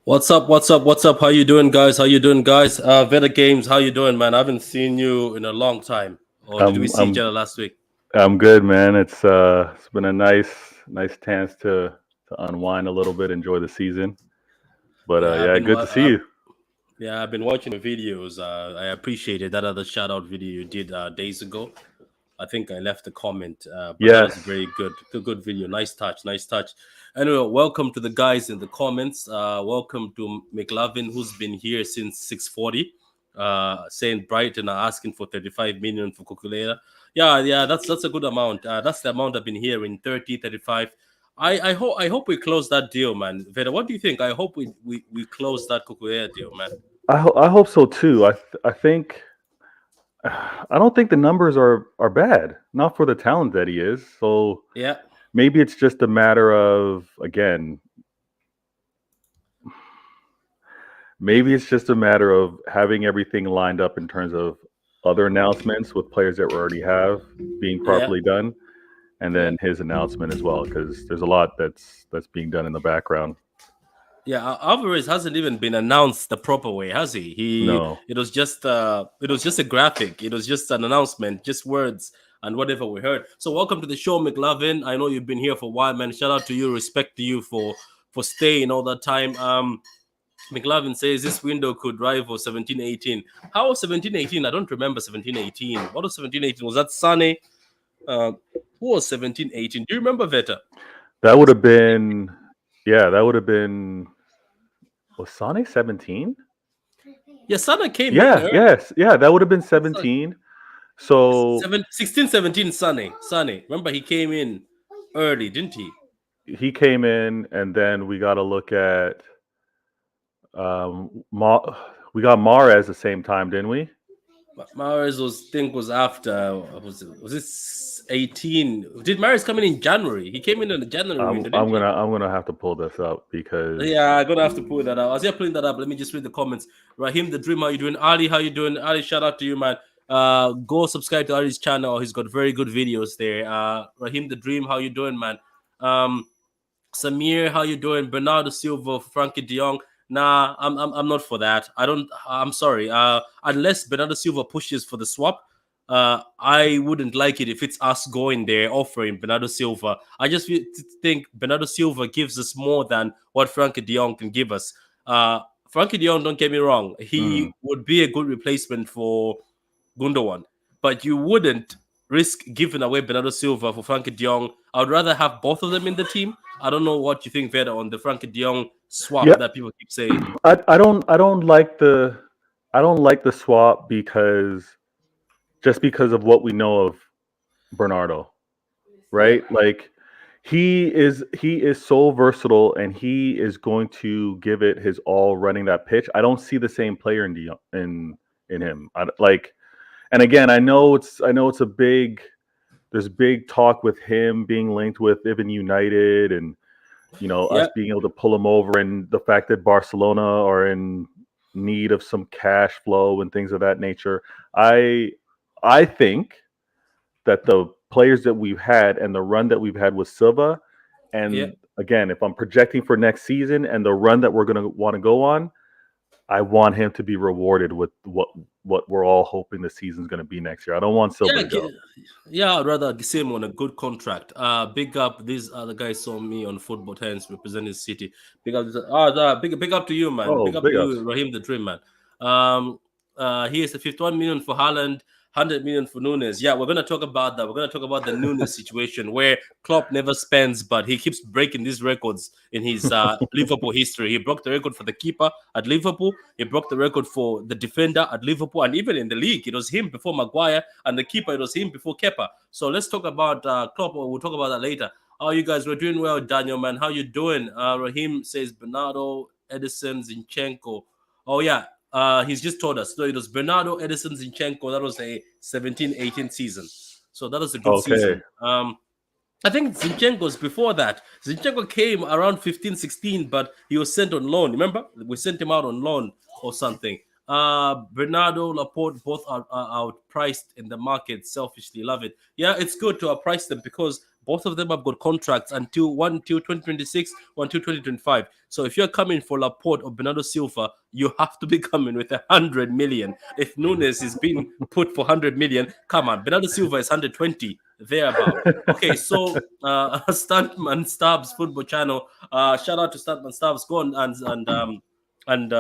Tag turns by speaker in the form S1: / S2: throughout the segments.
S1: What's up? What's up? What's up? How you doing, guys? How you doing, guys? Veta Games, how you doing, man? I haven't seen you in a long time. Or did we
S2: I'm
S1: see each
S2: I'm
S1: other last week?
S2: I'm good, man. It's been a nice chance to unwind a little bit, enjoy the season. But
S1: Yeah,
S2: yeah, good to see you.
S1: I've been watching the videos. I appreciated that other shout out video you did days ago. I think I left a comment, but that was a
S2: Yes,
S1: very good video. Nice touch, nice touch. Anyway, welcome to the guys in the comments. Welcome to McLovin, who's been here since 6:40. Saying Brighton are asking for 35 million for Kukulera. Yeah, that's a good amount. That's the amount I've been hearing, 30, 35. I hope we close that deal, man. Veda, what do you think? I hope we close that Kukulera deal, man.
S2: I hope so too. I think I don't think the numbers are bad, not for the talent that he is. So
S1: Yeah.
S2: maybe it's just a matter of, again, maybe it's just a matter of having everything lined up in terms of other announcements with players that we already have being properly done, and then his announcement as well, because there's a lot that's being done in the background.
S1: Yeah, Alvarez hasn't even been announced the proper way, has he?
S2: No.
S1: It was just a graphic. It was just an announcement, just words and whatever we heard. So welcome to the show, McLovin. I know you've been here for a while, man. Shout out to you, respect to you for staying all that time. McLovin says this window could rival 17-18. How was 17-18? I don't remember 17-18. What was 17-18? Was that Sunny? Who was 17-18? Do you remember, Veta?
S2: That would have been, was Sane 17?
S1: Yeah, Sana came
S2: Yeah,
S1: in early.
S2: yes. Yeah, that would have been 17. So
S1: 16, 17, Sunny. Remember, he came in early, didn't he?
S2: he came in, and then we got to look at we got Mahrez the same time, didn't we?
S1: Mahrez was after. Was it 18? Did Mahrez come in January? He came in January.
S2: I'm gonna have to pull this up because
S1: I'm gonna have to pull that out. As you're pulling that up, let me just read the comments. Raheem the Dream, how you doing? Ali, how you doing? Ali, shout out to you, man. Go subscribe to Ali's channel. He's got very good videos there. Raheem the Dream, how you doing, man? Samir, how you doing? Bernardo Silva, Frankie De Jong. Nah, I'm not for that. I'm sorry. Unless Bernardo Silva pushes for the swap, I wouldn't like it if it's us going there offering Bernardo Silva. I just think Bernardo Silva gives us more than what Frankie De Jong can give us. Frankie De Jong, don't get me wrong, he would be a good replacement for Gundogan, but you wouldn't risk giving away Bernardo Silva for Frankie De Jong. I would rather have both of them in the team. I don't know what you think, Veda, on the Frankie De Jong swap that people keep saying.
S2: I don't like the swap because of what we know of Bernardo, right? Like he is so versatile, and he is going to give it his all running that pitch. I don't see the same player in him. And again, I know it's there's big talk with him being linked with even United, and us being able to pull him over, and the fact that Barcelona are in need of some cash flow and things of that nature. I think that the players that we've had and the run that we've had with Silva, and again, if I'm projecting for next season and the run that we're going to want to go on, I want him to be rewarded with what we're all hoping the season's going to be next year. I don't want Silva to go.
S1: Yeah, I'd rather see him on a good contract. Big up, these other guys saw me on Football Times representing City. Big up, big up to you, man. Big up to you, Raheem the Dream, man. Here's the 51 million for Haaland, 100 million for Nunes. Yeah, we're going to talk about that. We're going to talk about the Nunes situation where Klopp never spends, but he keeps breaking these records in his Liverpool history. He broke the record for the keeper at Liverpool. He broke the record for the defender at Liverpool. And even in the league, it was him before Maguire. And the keeper, it was him before Kepa. So let's talk about Klopp. We'll talk about that later. Oh, you guys were doing well, Daniel, man. How you doing? Raheem says Bernardo, Edison, Zinchenko. Oh, yeah. He's just told us. So it was Bernardo, Edison, Zinchenko. That was a 17-18 season. So that was a good season. I think Zinchenko's before that. Zinchenko came around 15-16, but he was sent on loan. Remember? We sent him out on loan or something. Bernardo, Laporte, both are outpriced in the market. Selfishly love it. Yeah, it's good to outprice them because both of them have got contracts until 2026, one till 2025. So if you're coming for Laporte or Bernardo Silva, you have to be coming with 100 million. If Nunes is being put for 100 million, come on. Bernardo Silva is 120, thereabout. Okay, so Stuntman Stubbs Football Channel. Shout out to Stuntman Stubbs. Go on and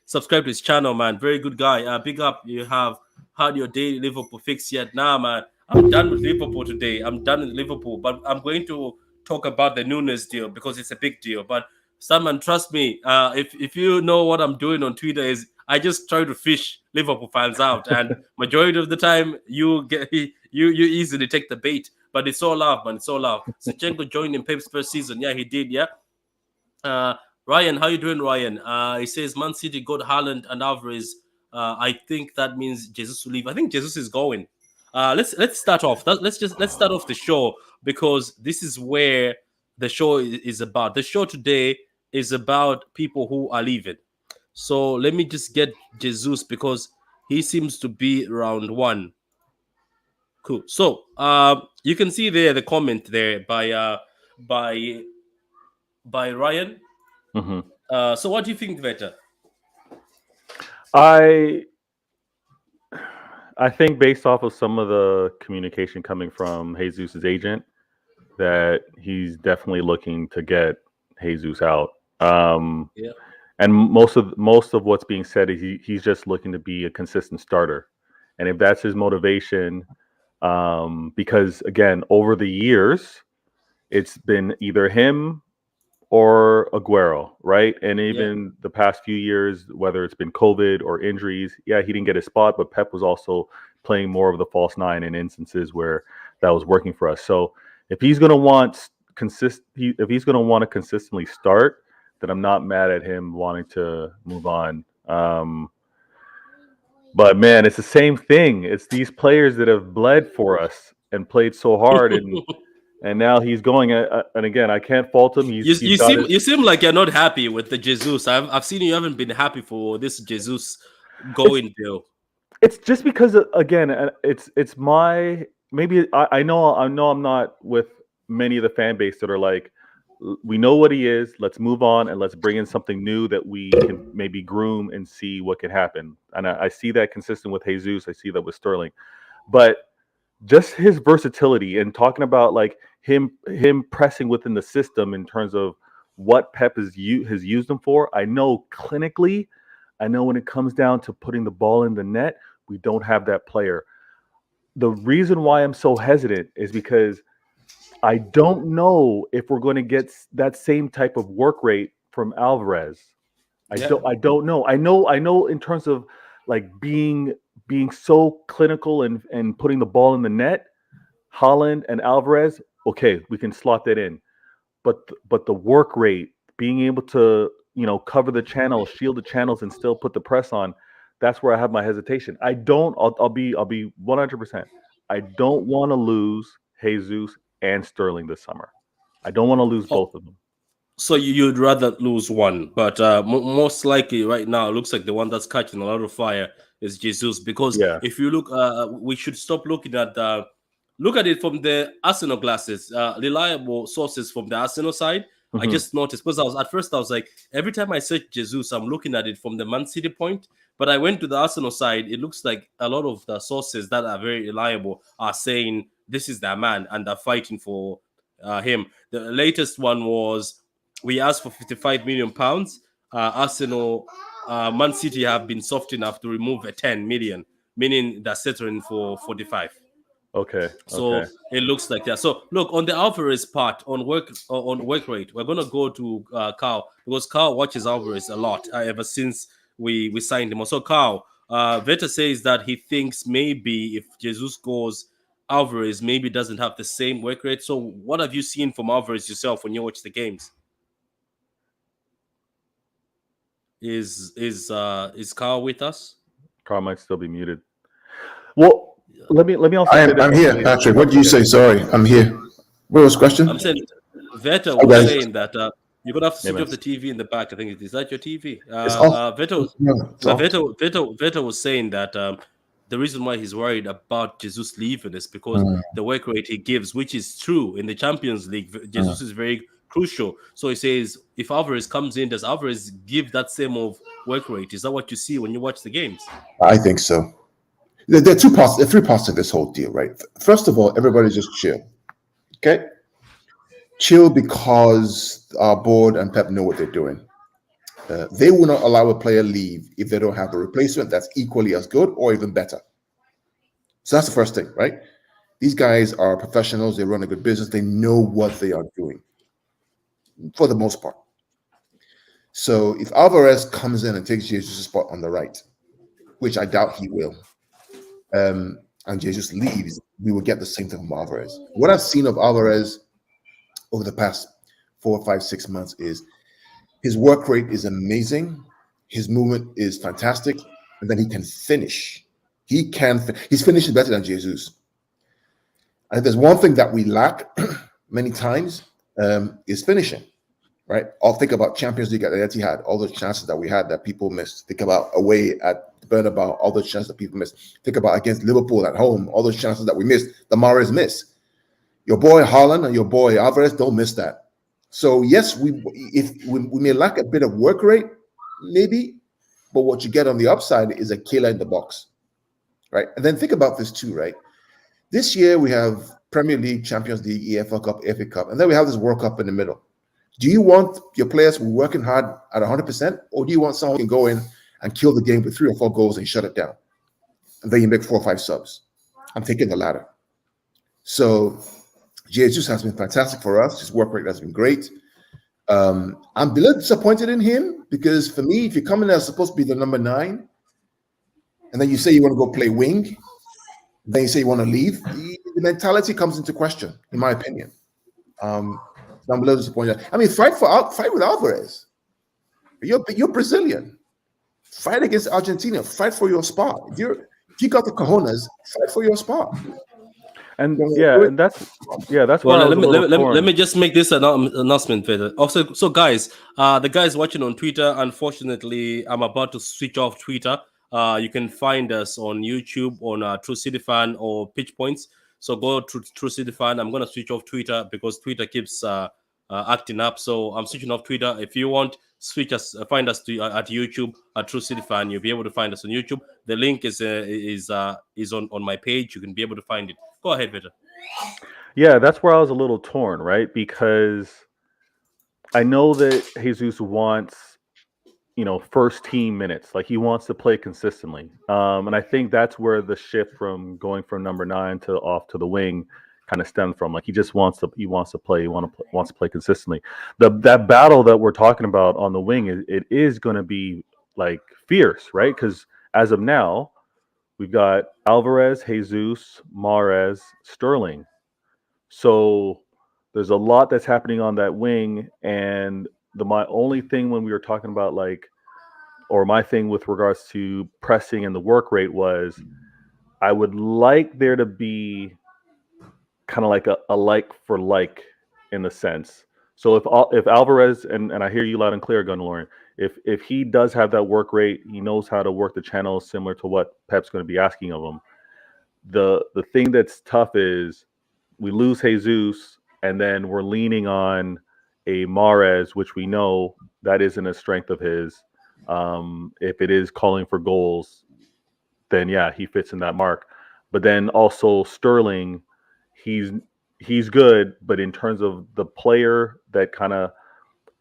S1: subscribe to his channel, man. Very good guy. Big up. You have had your daily Liverpool fix yet? Nah, man. I'm done with Liverpool today. I'm done with Liverpool, but I'm going to talk about the Nunes deal because it's a big deal. But Simon, trust me, if you know what I'm doing on Twitter is I just try to fish Liverpool fans out, and majority of the time you easily take the bait. But it's all love, man. It's all love. Zinchenko joined in Pep's first season. Yeah, he did. Yeah. Ryan, how you doing, Ryan? He says Man City got Haaland and Alvarez. I think that means Jesus will leave. I think Jesus is going. Let's start off. Let's start off the show because this is where the show is about. The show today is about people who are leaving. So let me just get Jesus because he seems to be round 1. Cool. So you can see there the comment there by Ryan.
S2: Mhm.
S1: So what do you think, Veta?
S2: I think based off of some of the communication coming from Jesus' agent, that he's definitely looking to get Jesus out.
S1: Yeah.
S2: And most of what's being said is he's just looking to be a consistent starter. And if that's his motivation, because again, over the years, it's been either him or Aguero, right? And
S1: Yeah.
S2: even the past few years, whether it's been COVID or injuries, yeah, he didn't get a spot, but Pep was also playing more of the false nine in instances where that was working for us. So if he's going to want if he's going to want to consistently start, then I'm not mad at him wanting to move on. But man, it's the same thing. It's these players that have bled for us and played so hard, and now he's going. And again, I can't fault him. He's got his.
S1: You seem like you're not happy with the Jesus. I've seen you haven't been happy for this Jesus going deal.
S2: It's just because again, it's my maybe I know I'm not with many of the fan base that are like, we know what he is. Let's move on and let's bring in something new that we can maybe groom and see what can happen. And I see that consistent with Jesus. I see that with Sterling, but just his versatility and talking about like him pressing within the system in terms of what Pep has used him for. I know clinically, I know when it comes down to putting the ball in the net, we don't have that player. The reason why I'm so hesitant is because I don't know if we're going to get that same type of work rate from Alvarez.
S1: Yeah.
S2: I don't know. I know in terms of like being so clinical and putting the ball in the net, Haaland and Alvarez, okay, we can slot that in. But the work rate, being able to, cover the channels, shield the channels and still put the press on, that's where I have my hesitation. I'll be 100%. I don't want to lose Jesus and Sterling this summer. I don't want to lose
S1: Oh,
S2: both of them.
S1: so you'd rather lose one, but most likely right now it looks like the one that's catching a lot of fire is Jesus. Because
S2: Yeah.
S1: if you look, we should stop looking at look at it from the Arsenal glasses, reliable sources from the Arsenal side. I
S2: Mhm.
S1: just noticed because I was like, every time I search Jesus, I'm looking at it from the Man City point. But I went to the Arsenal side. It looks like a lot of the sources that are very reliable are saying this is their man and they're fighting for him. The latest one was we asked for 55 million pounds. Arsenal, Man City have been soft enough to remove a 10 million, meaning they're settling for 45.
S2: Okay.
S1: So it looks like that. So look on the Alvarez part on work rate, we're gonna go to Carl because Carl watches Alvarez a lot ever since we signed him. So Carl, Veta says that he thinks maybe if Jesus goes, Alvarez maybe doesn't have the same work rate. So what have you seen from Alvarez yourself when you watch the games? Is Carl with us?
S2: Carl might still be muted. Well, let me also say this.
S3: I'm here, Patrick. What did you say? Sorry, I'm here. What was the question?
S1: I'm saying Veta was
S3: Okay.
S1: saying that you're gonna have to switch
S2: man.
S1: off the TV in the back. I think is that your TV?
S3: It's off.
S1: Veta,
S3: No, it's off.
S1: Veta was saying that the reason why he's worried about Jesus leaving is because the work rate he gives, which is true in the Champions League, Jesus is very crucial. So he says if Alvarez comes in, does Alvarez give that same of work rate? Is that what you see when you watch the games?
S3: I think so. There are two parts. There are three parts to this whole deal, right? First of all, everybody just chill. Okay, chill because our board and Pep know what they're doing. They will not allow a player leave if they don't have a replacement that's equally as good or even better. So that's the first thing, right? These guys are professionals. They run a good business. They know what they are doing for the most part. So if Alvarez comes in and takes Jesus' spot on the right, which I doubt he will, and Jesus leaves, we will get the same thing from Alvarez. What I've seen of Alvarez over the past 4, 5, 6 months is his work rate is amazing. His movement is fantastic. And then he can finish. He's finishing better than Jesus. And there's one thing that we lack many times is finishing, right? I'll think about Champions League at the Etihad, all the chances that we had that people missed. Think about away at Bernabeu, all those chances that people missed. Think about against Liverpool at home, all those chances that we missed, the Mahrez miss. Your boy Haaland and your boy Alvarez don't miss that. So yes, we may lack a bit of work rate, maybe, but what you get on the upside is a killer in the box, right? And then think about this too, right? This year we have Premier League, Champions League, EFL Cup, FA Cup, and then we have this World Cup in the middle. Do you want your players working hard at 100%, or do you want someone who can go in and kill the game with 3 or 4 goals and shut it down? And then you make 4 or 5 subs. I'm taking the latter. So Jesus has been fantastic for us. His work rate has been great. I'm a little disappointed in him because for me, if you come in as supposed to be the number 9, and then you say you want to go play wing, then you say you want to leave, the mentality comes into question, in my opinion. So I'm a little disappointed. I mean, fight with Alvarez. You're Brazilian. Fight against Argentina. Fight for your spot. If you got the cojones, fight for your spot.
S2: And that's why.
S1: Let me just make this announcement, Peter. Also, so guys, the guys watching on Twitter, unfortunately, I'm about to switch off Twitter. You can find us on YouTube on True City Fan or Pitch Points. So go to True City Fan. I'm gonna switch off Twitter because Twitter keeps acting up. So I'm switching off Twitter. If you want, find us at YouTube at True City Fan. You'll be able to find us on YouTube. The link is on my page. You can be able to find it. Go ahead, Peter.
S2: Yeah, that's where I was a little torn, right? Because I know that Jesus wants, first team minutes. Like he wants to play consistently. And I think that's where the shift from going from number 9 to off to the wing kind of stemmed from. Like he just wants to play. He wants to play consistently. That battle that we're talking about on the wing, it is going to be like fierce, right? Because as of now, we've got Alvarez, Jesus, Mahrez, Sterling. So there's a lot that's happening on that wing. And my only thing when we were talking about my thing with regards to pressing and the work rate was I would like there to be kind of like a like for like in the sense. So if Alvarez, and I hear you loud and clear, Gunlorin, if he does have that work rate, he knows how to work the channels similar to what Pep's going to be asking of him. The thing that's tough is we lose Jesus, and then we're leaning on a Mahrez, which we know that isn't a strength of his. If it is calling for goals, then yeah, he fits in that mark. But then also Sterling, he's good, but in terms of the player that kind of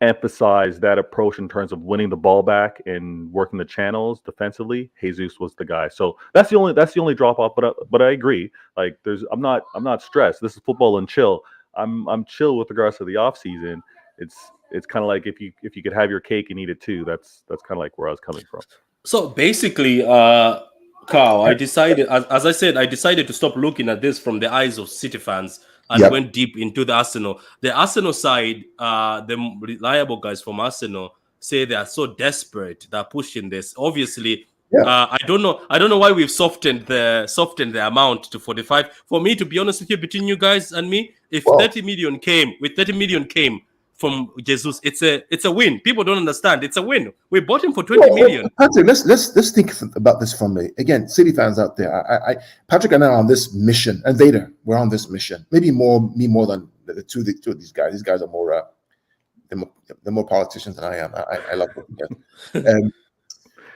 S2: emphasize that approach in terms of winning the ball back and working the channels defensively, Jesus was the guy. So that's the only drop off. But I agree. Like I'm not stressed. This is football and chill. I'm chill with regards to the off season. It's kind of like if you could have your cake and eat it too. That's kind of like where I was coming from.
S1: So basically, Carl, I decided, as I said, I decided to stop looking at this from the eyes of City fans and went deep into the Arsenal. The Arsenal side, the reliable guys from Arsenal say they are so desperate they're pushing this. Obviously, I don't know why we've softened the amount to 45. For me, to be honest with you, between you guys and me, if 30 million came from Jesus, it's a win. People don't understand. It's a win. We bought him for 20 million.
S3: Patrick, let's think about this from again, City fans out there. Patrick and I are on this mission, and Vader, we're on this mission. Maybe me more than the two of these guys. These guys are more they're more politicians than I am. I love what we get.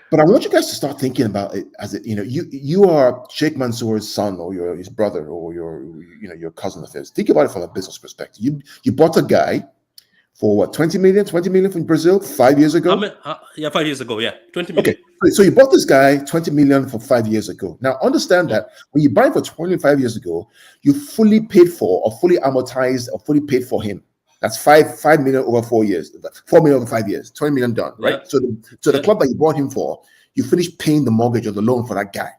S3: But I want you guys to start thinking about it as you are Sheikh Mansour's son, or his brother, or your cousin of his. Think about it from a business perspective. You bought a guy for what, 20 million from Brazil 5 years ago?
S1: 5 years ago, 20 million.
S3: Okay, so you bought this guy 20 million for 5 years ago. Now, understand that when you buy for 25 years ago, you fully paid for, or fully amortized, or fully paid for him. That's 5 million over 4 years, 4 million over 5 years, 20 million done, right? Yeah. So the club that you bought him for, you finished paying the mortgage or the loan for that guy.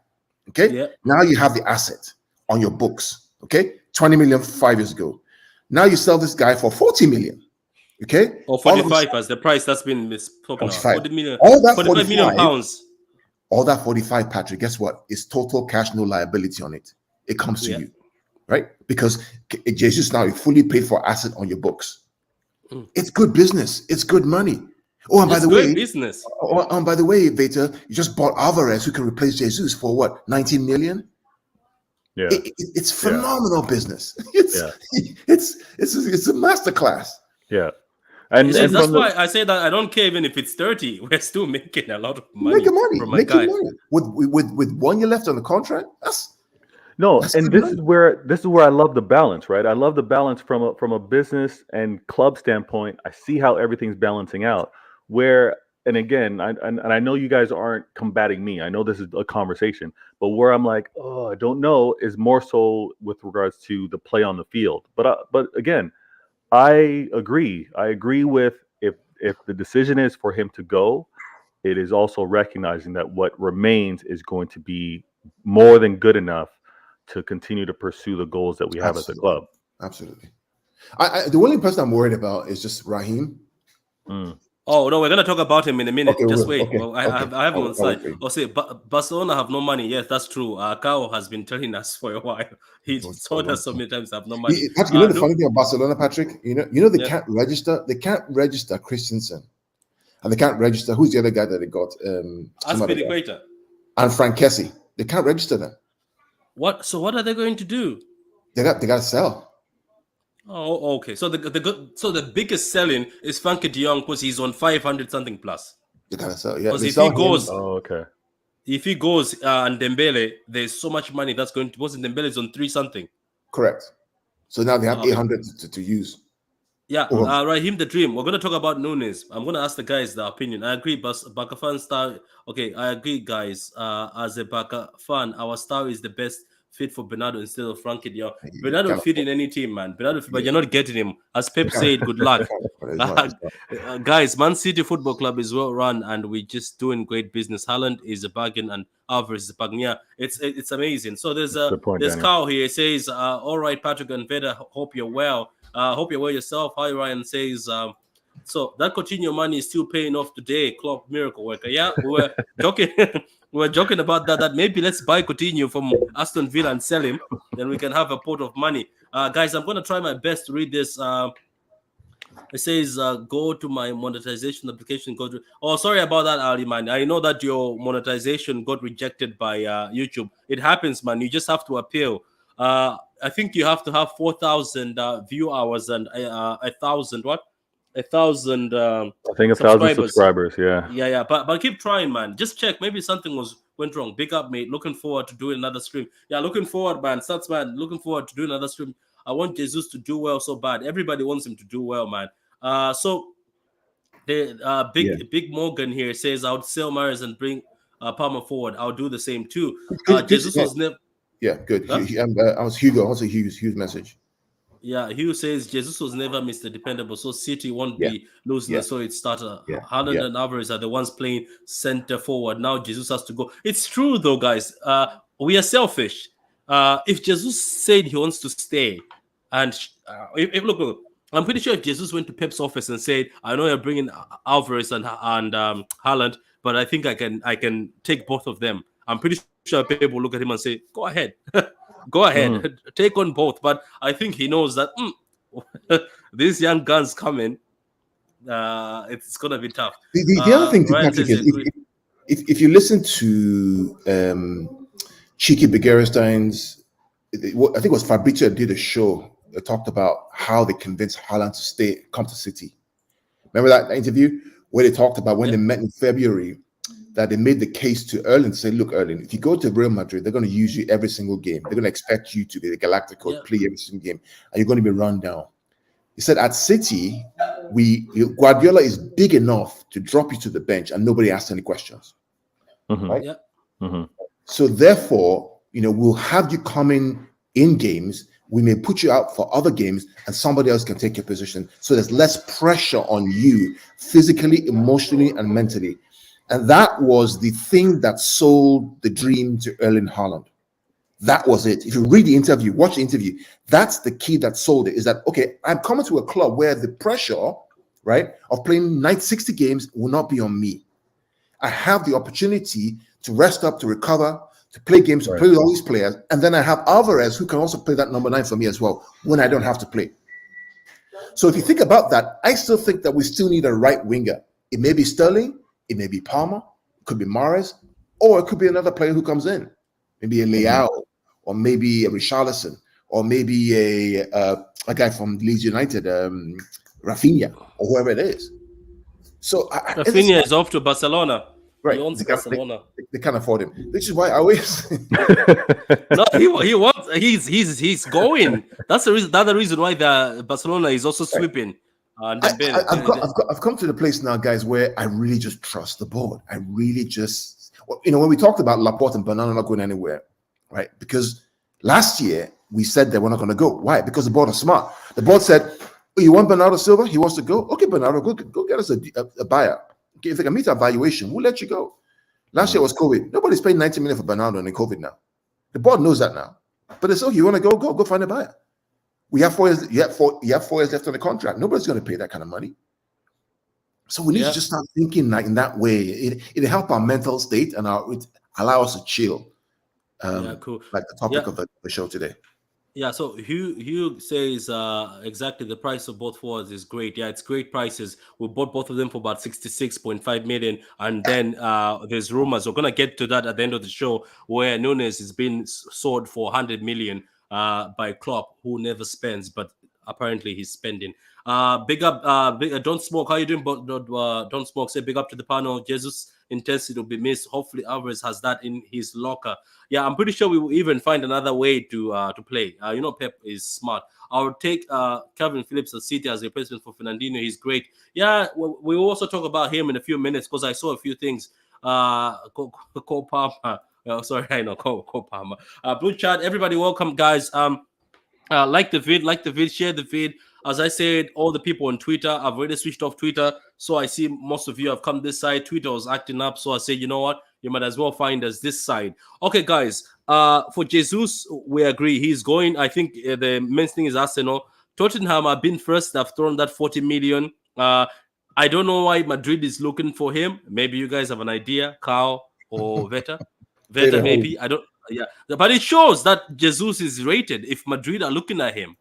S3: Okay? Yeah. Now you have the asset on your books. Okay? 20 million 5 years ago. Now you sell this guy for 40 million. Okay,
S1: or 45 as the price that's been spoken of.
S3: 45
S1: million,
S3: all that
S1: 45 million pounds.
S3: All that 45, Patrick, guess what? It's total cash, no liability on it. It comes to you, right? Because Jesus now you fully paid for asset on your books. It's good business. It's good money. Oh, and by
S1: It's
S3: the
S1: good
S3: way,
S1: business.
S3: by the way, Veta, you just bought Alvarez, who can replace Jesus for what, 19 million?
S2: Yeah.
S3: It's phenomenal business. It's a masterclass.
S2: Yeah. And
S1: That's
S2: from
S1: why I say that I don't care even if it's 30. We're still making a lot of money.
S3: Making money,
S1: from my guy.
S3: with 1 year left on the contract. That's
S2: and
S3: good
S2: this
S3: money.
S2: is where I love the balance, right? I love the balance from a business and club standpoint. I see how everything's balancing out. Where, and again, I know you guys aren't combating me. I know this is a conversation, but where I'm like, oh, I don't know, is more so with regards to the play on the field. But again, I agree. I agree with if the decision is for him to go, it is also recognizing that what remains is going to be more than good enough to continue to pursue the goals that we have at the club.
S3: Absolutely. The only person I'm worried about is just Raheem.
S1: Oh no, we're gonna talk about him in a minute.
S3: Okay,
S1: Just wait.
S3: okay,
S1: Well, I have him on slide. Oh, say Barcelona have no money. Yes, that's true. Kao has been telling us for a while. He's told us so many times have no money.
S3: You know the funny thing about Barcelona, Patrick. You know they can't register. They can't register Christensen, and they can't register. Who's the other guy that they got?
S1: Azpilicueta
S3: and Frank Kessie. They can't register them.
S1: What? So what are they going to do?
S3: They got to sell.
S1: Oh, okay. So the biggest selling is Frankie De Jong because he's on 500 something plus.
S3: They got to sell. Yeah.
S1: Because if he goes,
S2: if he
S1: goes and Dembele, there's so much money that's going to. Because Dembele is on 3 something.
S3: Correct. So now they have 800 to use.
S1: Yeah, Raheem the Dream. We're going to talk about Nunes. I'm going to ask the guys their opinion. I agree, but Barca fan star. Okay, I agree, guys. As a Barca fan, our star is the best fit for Bernardo instead of Frankie De Jong. Bernardo fit in any team, man. Bernardo, but you're not getting him. As Pep said, good luck. Guys, Man City Football Club is well run, and we're just doing great business. Haaland is a bargain, and Alvarez is a bargain. Yeah, it's amazing. So there's Carl here. It says, all right, Patrick and Veda, hope you're well. Hope you're well yourself. Hi, Ryan says, so that Coutinho money is still paying off today. Klopp miracle worker. Yeah, we were joking. We were joking about that maybe let's buy Coutinho from Aston Villa and sell him. Then we can have a pot of money. Guys, I'm going to try my best to read this. It says, go to my monetization application. Oh, sorry about that, Ali, man. I know that your monetization got rejected by YouTube. It happens, man. You just have to appeal. I think you have to have 4,000 view hours and 1,000 what? 1,000. I
S2: think 1,000 subscribers.
S1: Yeah. But keep trying, man. Just check. Maybe something went wrong. Big up, mate. Looking forward to doing another stream. Yeah, looking forward, man. Stats, man. Looking forward to doing another stream. I want Jesus to do well so bad. Everybody wants him to do well, man. So the Big Morgan here says I would sell Mahrez and bring Palmer forward. I'll do the same too. Jesus was never.
S3: Yeah, good. Huh? I was Hugo. Also Hugh's message.
S1: Yeah, Hugh says Jesus was never Mr. Dependable, so City won't be losing the solid starter. Haaland and Alvarez are the ones playing center forward. Now Jesus has to go. It's true though, guys. We are selfish. If Jesus said he wants to stay, and look, I'm pretty sure if Jesus went to Pep's office and said, "I know you're bringing Alvarez and Haaland, but I think I can take both of them," I'm pretty sure Pep will look at him and say, "Go ahead." Go ahead, take on both. But I think he knows that these young guns coming, it's going to be tough.
S3: The other thing to Patrick is if you listen to Cheeky Begirisstein's, I think it was Fabrizio did a show that talked about how they convinced Haaland to come to City. Remember that interview where they talked about when they met in February, that they made the case to Erling, say, look, Erling, if you go to Real Madrid, they're going to use you every single game. They're going to expect you to be the Galactico, play every single game, and you're going to be run down. He said, at City, Guardiola is big enough to drop you to the bench and nobody asks any questions. Right? Yeah. So therefore, we'll have you coming in games. We may put you out for other games and somebody else can take your position. So there's less pressure on you physically, emotionally, and mentally. And that was the thing that sold the dream to Erling Haaland. That was it. If you read the interview, watch the interview, that's the key that sold it, is that, okay, I'm coming to a club where the pressure, right, of playing 60 games will not be on me. I have the opportunity to rest up, to recover, to play games, to play with all these players. And then I have Alvarez, who can also play that number 9 for me as well, when I don't have to play. So if you think about that, I still think that we still need a right winger. It may be Sterling, it may be Palmer, it could be Mahrez, or it could be another player who comes in, maybe a Leao, or maybe a Richarlison, or maybe a guy from Leeds United, Rafinha, or whoever it is. So
S1: Rafinha is off to Barcelona.
S3: right,
S1: He owns
S3: they
S1: Barcelona.
S3: They can't afford him, which is why I always.
S1: No, he wants. He's going. That's the reason. That's the reason why the Barcelona is also sweeping.
S3: I've come to the place now, guys, where I really just trust the board. I really just, when we talked about Laporte and Bernardo not going anywhere, right? Because last year we said that we're not going to go. Why? Because the board is smart. The board said, "Oh, you want Bernardo Silva? He wants to go. Okay, Bernardo, go get us a buyer. Okay, if they can meet our valuation, we'll let you go." Last year was COVID. Nobody's paying 90 million for Bernardo in COVID now. The board knows that now. But it's okay. You want to go find a buyer. We have 4 years. You have 4 years left on the contract. Nobody's going to pay that kind of money. So we need to just start thinking like in that way. It'll help our mental state and it allow us to chill.
S1: Cool.
S3: Like the topic of the show today.
S1: Yeah, so Hugh says exactly the price of both forwards is great. Yeah, it's great prices. We bought both of them for about 66.5 million. And then there's rumors, we're going to get to that at the end of the show, where Nunes is being sold for 100 million by Klopp, who never spends, but apparently he's spending. Big up, Don't Smoke. How you doing? Don't Smoke. Say big up to the panel. Jesus intensity will be missed. Hopefully Alvarez has that in his locker. Yeah, I'm pretty sure we will even find another way to play. Pep is smart. I'll take Calvin Phillips at City as a replacement for Fernandinho. He's great. Yeah, we will also talk about him in a few minutes because I saw a few things. Cole Palmer. Sorry, I know Cole Palmer. Blue Chat. Everybody, welcome, guys. Like the vid, share the vid. As I said, all the people on Twitter, I've already switched off Twitter. So I see most of you have come this side. Twitter was acting up. So I said, you know what? You might as well find us this side. Okay, guys. For Jesus, we agree. He's going. I think the main thing is Arsenal. Tottenham have been first. They've thrown that 40 million. I don't know why Madrid is looking for him. Maybe you guys have an idea. Carl or Veta. Veta, maybe. I don't. Yeah. But it shows that Jesus is rated if Madrid are looking at him.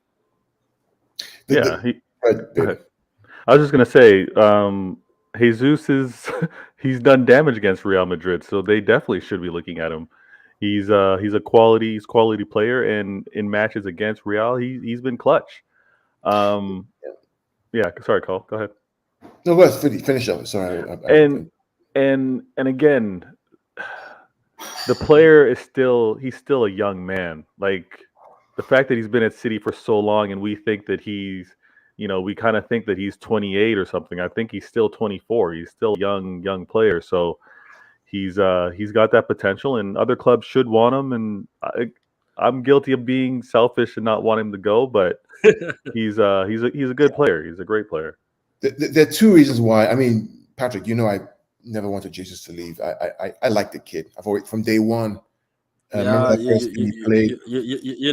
S2: Yeah, I was just gonna say, Jesus he's done damage against Real Madrid, so they definitely should be looking at him. He's a quality player, and in matches against Real, he's been clutch. Sorry, Cole, go ahead.
S3: No, let's finish up. Sorry,
S2: and again, the player is still a young man. Like, the fact that he's been at City for so long, and we think that we kind of think that he's 28 or something. I think he's still 24. He's still a young player. So he's got that potential, and other clubs should want him. And I'm guilty of being selfish and not wanting him to go, but he's a good player. He's a great player.
S3: There are two reasons why. I mean, Patrick, I never wanted Jesus to leave. I like the kid. I've always, from day one.
S1: You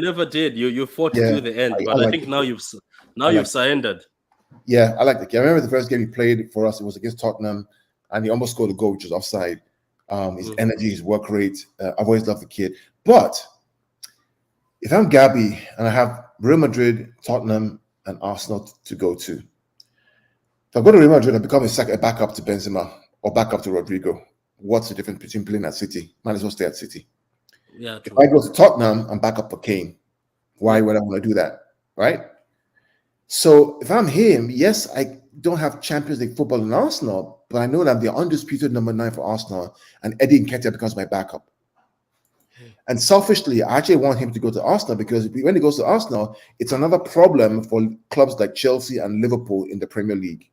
S1: never did. You fought to the end, but I think now you've surrendered.
S3: Yeah, I like the kid. I remember the first game he played for us. It was against Tottenham, and he almost scored a goal, which was offside. His energy, his work rate. I've always loved the kid. But if I'm Gabby and I have Real Madrid, Tottenham, and Arsenal to go to, if I go to Real Madrid and become a backup to Benzema or backup to Rodrigo, what's the difference between playing at City? Might as well stay at City.
S1: Yeah, true.
S3: If I go to Tottenham, I'm back up for Kane. Why would I want to do that? Right? So if I'm him, yes, I don't have Champions League football in Arsenal, but I know that I'm the undisputed number 9 for Arsenal, and Eddie Nketiah becomes my backup. And selfishly, I actually want him to go to Arsenal, because when he goes to Arsenal, it's another problem for clubs like Chelsea and Liverpool in the Premier League.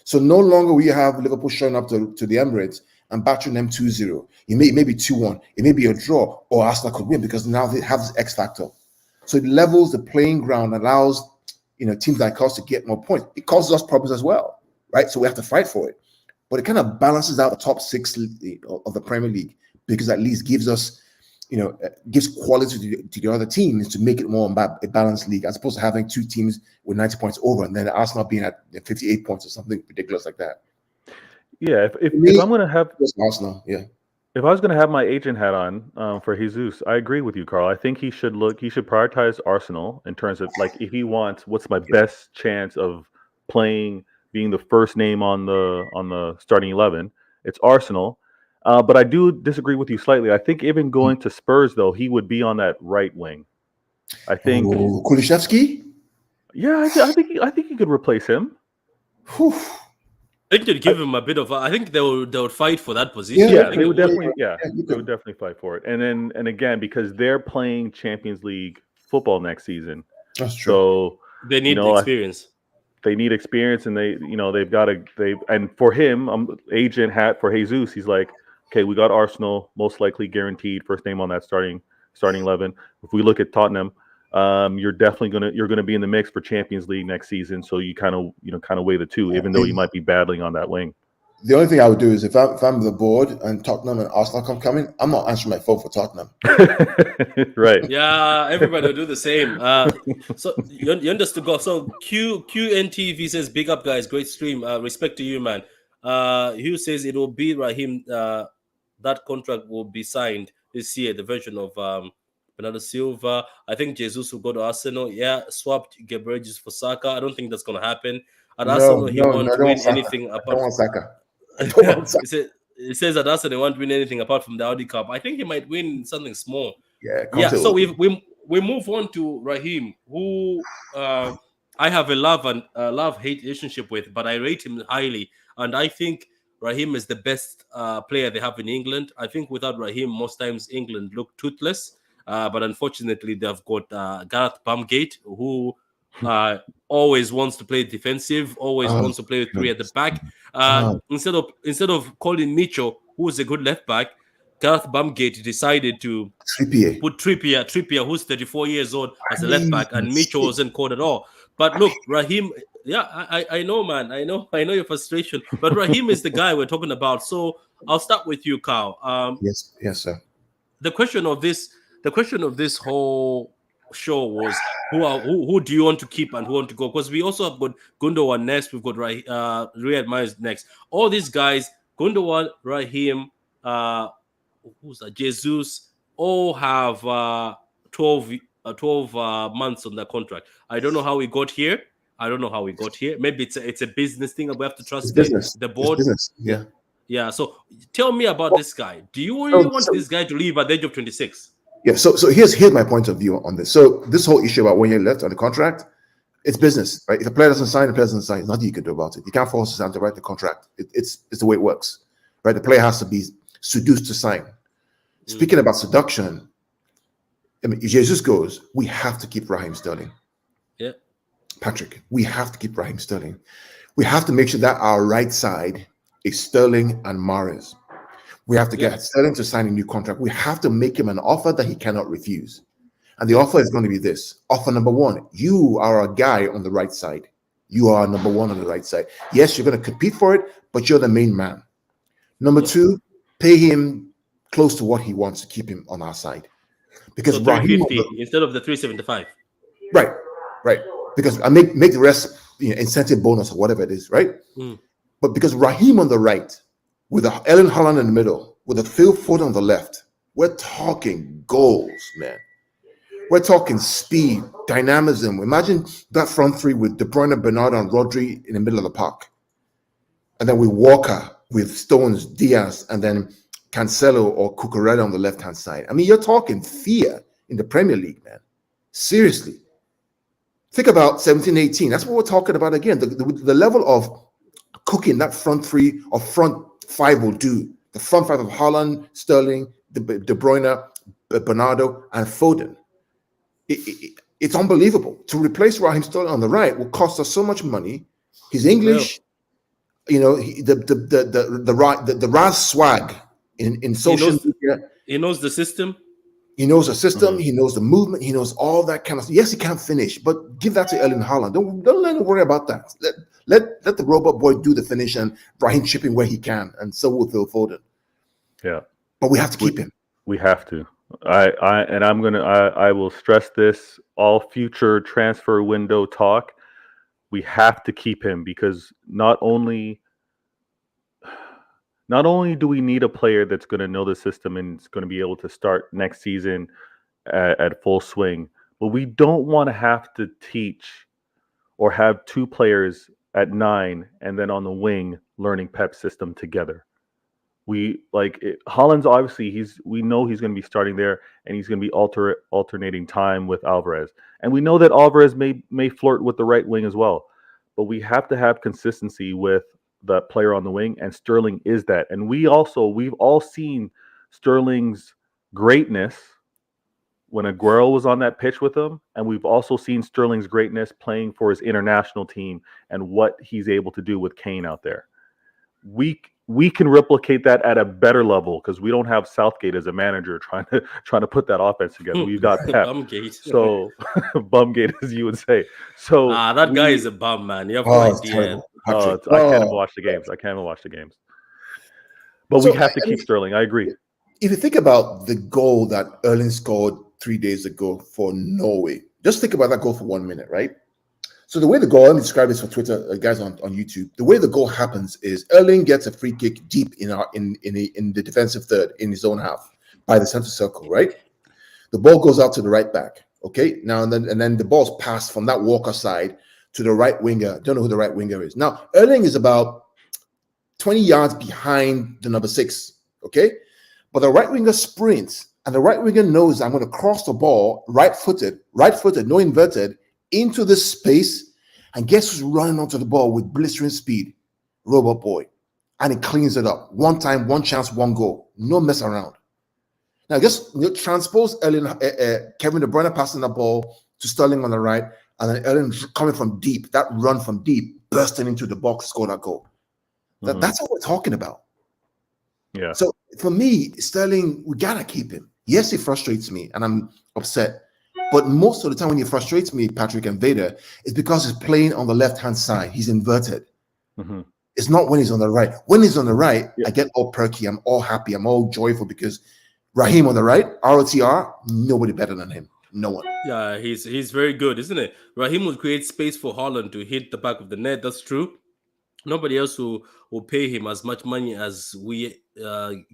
S3: So no longer will you have Liverpool showing up to the Emirates and battering them 2-0. It may be 2-1. It may be a draw, or Arsenal could win, because now they have this X factor. So it levels the playing ground, allows teams like us to get more points. It causes us problems as well, right? So we have to fight for it. But it kind of balances out the top 6 of the Premier League, because at least gives us, gives quality to the other teams to make it more a balanced league, as opposed to having 2 teams with 90 points over, and then Arsenal being at 58 points or something ridiculous like that.
S2: Yeah, if I'm going to have
S3: Arsenal, yeah.
S2: If I was going to have my agent hat on for Jesus, I agree with you, Carl. I think he should prioritize Arsenal in terms of like if he wants what's my best chance of playing, being the first name on the starting 11. It's Arsenal. But I do disagree with you slightly. I think even going to Spurs though, he would be on that right wing. I think.
S3: Oh, Kulishevsky?
S2: Yeah, I think he could replace him.
S3: Whew.
S1: I think they'd give him a bit of. I think they would fight for that position.
S2: Yeah,
S1: I think
S2: they would definitely.
S3: you
S2: They would
S3: could.
S2: definitely fight for it. And again, because they're playing Champions League football next season,
S3: That's true.
S2: so
S1: they need the
S2: I-
S1: experience.
S2: they need experience, and they've got to and for him, agent hat for Jesus. He's like, okay, we got Arsenal, most likely guaranteed first name on that starting 11. If we look at Tottenham, you're definitely gonna be in the mix for Champions League next season. So you kind of weigh the two, even though you might be battling on that wing.
S3: The only thing I would do is if I'm the board and Tottenham and Arsenal come coming, I'm not answering my phone for Tottenham.
S2: Right.
S1: Yeah, everybody will do the same. So you understood. Go. So QNTV says, "Big up, guys. Great stream. Respect to you, man." Hugh says it will be Raheem. That contract will be signed this year. The version of Bernardo Silva. I think Jesus will go to Arsenal. Yeah, swapped Gabriel Jesus for Saka. I don't think that's gonna happen. At Arsenal, he won't
S3: I don't
S1: win
S3: want Saka.
S1: anything
S3: I
S1: apart.
S3: don't want Saka. I don't want Saka.
S1: It says that Arsenal won't win anything apart from the Audi Cup. I think he might win something small.
S3: Yeah,
S1: Yeah,
S3: Conte
S1: so
S3: will
S1: we move on to Raheem, who I have a love-hate relationship with, but I rate him highly, and I think Raheem is the best player they have in England. I think without Raheem, most times England look toothless, but unfortunately they've got Gareth Bamgate, who always wants to play defensive, always wants to play with three at the back. Instead of calling Mitchell, who is a good left back, Gareth Bamgate decided to
S3: Trippier.
S1: put Trippier, who's 34 years old, as a left back, and Mitchell wasn't called at all. But look, Raheem, yeah, I know, man. I know your frustration. But Raheem is the guy we're talking about. So I'll start with you, Carl.
S3: Yes, sir.
S1: The question of this whole show was who do you want to keep and who want to go? Because we also have got Gundogan next. We've got Riyad Mahrez next. All these guys, Gundogan, Raheem, who's that? Jesus, all have 12 months on their contract. I don't know how we got here. Maybe it's a business thing. We have to trust the board.
S3: It's business. Yeah.
S1: Yeah. So tell me about this guy. Do you really want this guy to leave at the age of 26?
S3: Yeah. So here's my point of view on this. So this whole issue about 1 year left on the contract, it's business, right? If a player doesn't sign, the player doesn't sign. There's nothing you can do about it. You can't force him to write the contract. It's the way it works, right? The player has to be seduced to sign. Speaking about seduction, I mean, if Jesus goes, we have to keep Raheem Sterling.
S1: Yeah.
S3: Patrick, we have to keep Raheem Sterling. We have to make sure that our right side is Sterling and Mahrez. We have to get Sterling to sign a new contract. We have to make him an offer that he cannot refuse. And the offer is going to be this. Offer number one, you are a guy on the right side. You are number one on the right side. Yes, you're going to compete for it, but you're the main man. Number two, pay him close to what he wants to keep him on our side. Because
S1: so 350 instead of the 375.
S3: Right. Because I make the rest incentive bonus or whatever it is, right? But because Raheem on the right, with Erling Haaland in the middle, with a Phil Foden on the left, we're talking goals, man. We're talking speed, dynamism. Imagine that front three with De Bruyne, Bernardo, and Rodri in the middle of the park. And then with Walker, with Stones, Diaz, and then Cancelo or Cucurella on the left-hand side. I mean, you're talking fear in the Premier League, man. Seriously. Think about 17-18. That's what we're talking about again. The level of cooking that front three or front five will do. The front five of Haaland, Sterling, De Bruyne, Bernardo, and Foden. It's unbelievable. To replace Raheem Sterling on the right will cost us so much money. He's English, the Raz swag in social media.
S1: He knows the system.
S3: He knows the system. He knows the movement. He knows all that kind of stuff. Yes, he can't finish, but give that to Erling Haaland. Don't let him worry about that. Let the robot boy do the finish and Raheem chipping where he can, and so will Phil Foden.
S2: Yeah,
S3: but we have to keep him.
S2: We have to. I will stress this all future transfer window talk. We have to keep him because not only Not only do we need a player that's going to know the system and is going to be able to start next season at full swing, but we don't want to have to teach or have two players at 9 and then on the wing learning Pep's system together. Holland's obviously we know he's going to be starting there and he's going to be alternating time with Alvarez. And we know that Alvarez may flirt with the right wing as well. But we have to have consistency with the player on the wing, and Sterling is that. And we've all seen Sterling's greatness when Aguero was on that pitch with him, and we've also seen Sterling's greatness playing for his international team and what he's able to do with Kane out there. We can replicate that at a better level because we don't have Southgate as a manager trying to put that offense together. We've got Pep.
S1: Bumgate.
S2: So Bumgate, as you would say. So
S1: that guy is a bum, man. You have no idea.
S2: I can't even watch the games. But we have to keep Sterling. I agree.
S3: If you think about the goal that Erling scored 3 days ago for Norway, just think about that goal for 1 minute, right? So the way the goal, let me describe this for Twitter, guys on YouTube. The way the goal happens is Erling gets a free kick deep in the defensive third in his own half by the center circle, right? The ball goes out to the right back, okay? Now and then the ball's passed from that Walker side to the right winger. Don't know who the right winger is. Now Erling is about 20 yards behind the number 6, okay? But the right winger sprints, and the right winger knows I'm going to cross the ball right-footed, no inverted, into this space, and guess who's running onto the ball with blistering speed? Robot Boy. And he cleans it up. One time, one chance, one goal. No mess around. Now, just transpose Kevin De Bruyne passing the ball to Sterling on the right, and then Erling coming from deep, that run from deep, bursting into the box, score that goal. That's what we're talking about.
S2: Yeah.
S3: So for me, Sterling, we gotta keep him. Yes, he frustrates me, and I'm upset. But most of the time when he frustrates me, Patrick and Vader, it's because he's playing on the left-hand side. He's inverted. Mm-hmm. It's not when he's on the right. When he's on the right, I get all perky. I'm all happy. I'm all joyful because Raheem on the right, ROTR, nobody better than him. No one.
S1: Yeah, he's very good, isn't it? Raheem will create space for Haaland to hit the back of the net. That's true. Nobody else will pay him as much money as we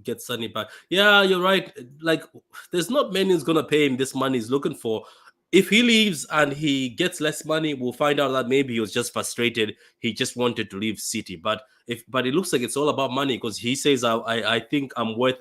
S1: get Sonny back. Yeah, you're right. Like, there's not many who's going to pay him this money he's looking for. If he leaves and he gets less money, we'll find out that maybe he was just frustrated. He just wanted to leave City. But it looks like it's all about money because he says, I think I'm worth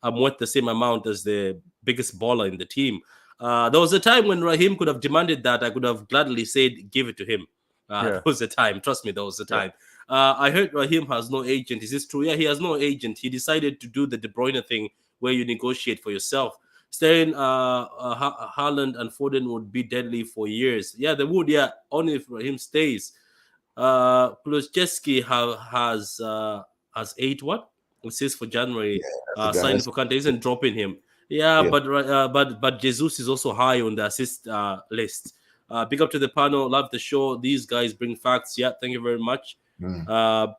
S1: the same amount as the biggest baller in the team. There was a time when Raheem could have demanded that. I could have gladly said, give it to him. There was a time. Trust me, there was a time. I heard Raheem has no agent. Is this true? Yeah, he has no agent. He decided to do the De Bruyne thing where you negotiate for yourself. Saying Haaland and Foden would be deadly for years. Yeah, they would. Yeah, only if Raheem stays. Kulusevski has 8 assists for January. Signing for Kante isn't dropping him. Yeah. But Jesus is also high on the assist list. Big up to the panel. Love the show. These guys bring facts. Yeah, thank you very much.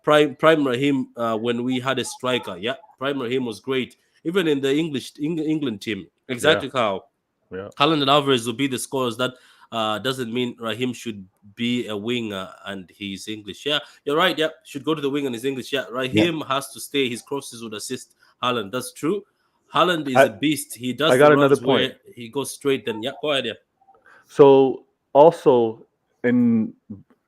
S1: Prime Raheem, when we had a striker. Yeah, Prime Raheem was great. Even in the England team. Exactly how Haaland and Alvarez will be the scorers. That doesn't mean Raheem should be a winger and he's English. Yeah, you're right. Yeah, should go to the wing and he's English. Yeah, Raheem has to stay. His crosses would assist Haaland. That's true. Haaland is a beast. He does.
S2: I got another point.
S1: He goes straight. Then go ahead. Yeah.
S2: So also, and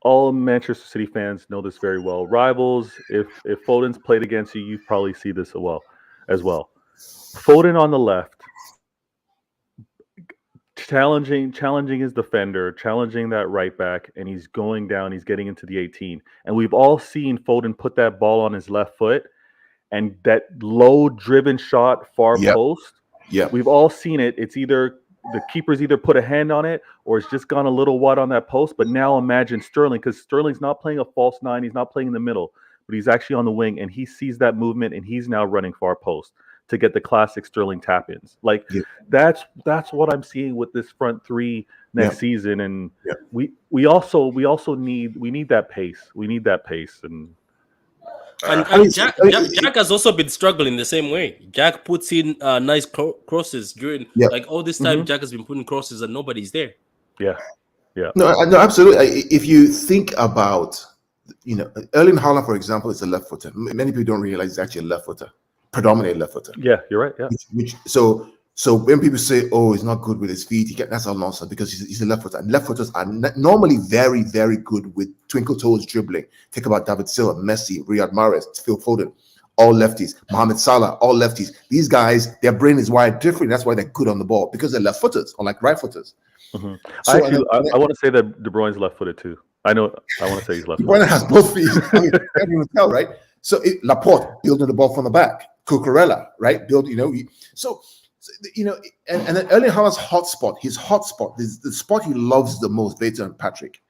S2: all Manchester City fans know this very well. Rivals, if Foden's played against you, you probably see this as well. Foden on the left, challenging his defender, challenging that right back, and he's going down. He's getting into the 18, and we've all seen Foden put that ball on his left foot, and that low-driven shot far post. Yeah, we've all seen it. It's either the keeper's either put a hand on it or it's just gone a little wide on that post. But now imagine Sterling, because Sterling's not playing a false 9. He's not playing in the middle, but he's actually on the wing, and he sees that movement, and he's now running far post to get the classic Sterling tap-ins. Like that's what I'm seeing with this front three next season. And we also need that pace. We need that pace. And
S1: Jack has also been struggling the same way. Jack puts in nice crosses during like all this time. Jack has been putting crosses and nobody's there.
S3: No, absolutely. If you think about Erling Haaland, for example, is a left footer. Many people don't realize he's actually a left footer, predominantly left footer.
S2: Yeah, you're right. Yeah.
S3: So when people say, "Oh, he's not good with his feet," that's all nonsense because he's a left footer. And left footers are normally very, very good with twinkle toes dribbling. Think about David Silva, Messi, Riyad Mahrez, Phil Foden, all lefties. Mohamed Salah, all lefties. These guys, their brain is wired different. That's why they're good on the ball because they're left footers, unlike right footers.
S2: Mm-hmm. I want to say that De Bruyne's left footed too. I want to say he's left footed.
S3: De Bruyne has both feet. I mean, you can't even tell, right? So Laporte building the ball from the back. Cucurella, right? And then Erling Haaland's hotspot, the spot he loves the most, Victor and Patrick,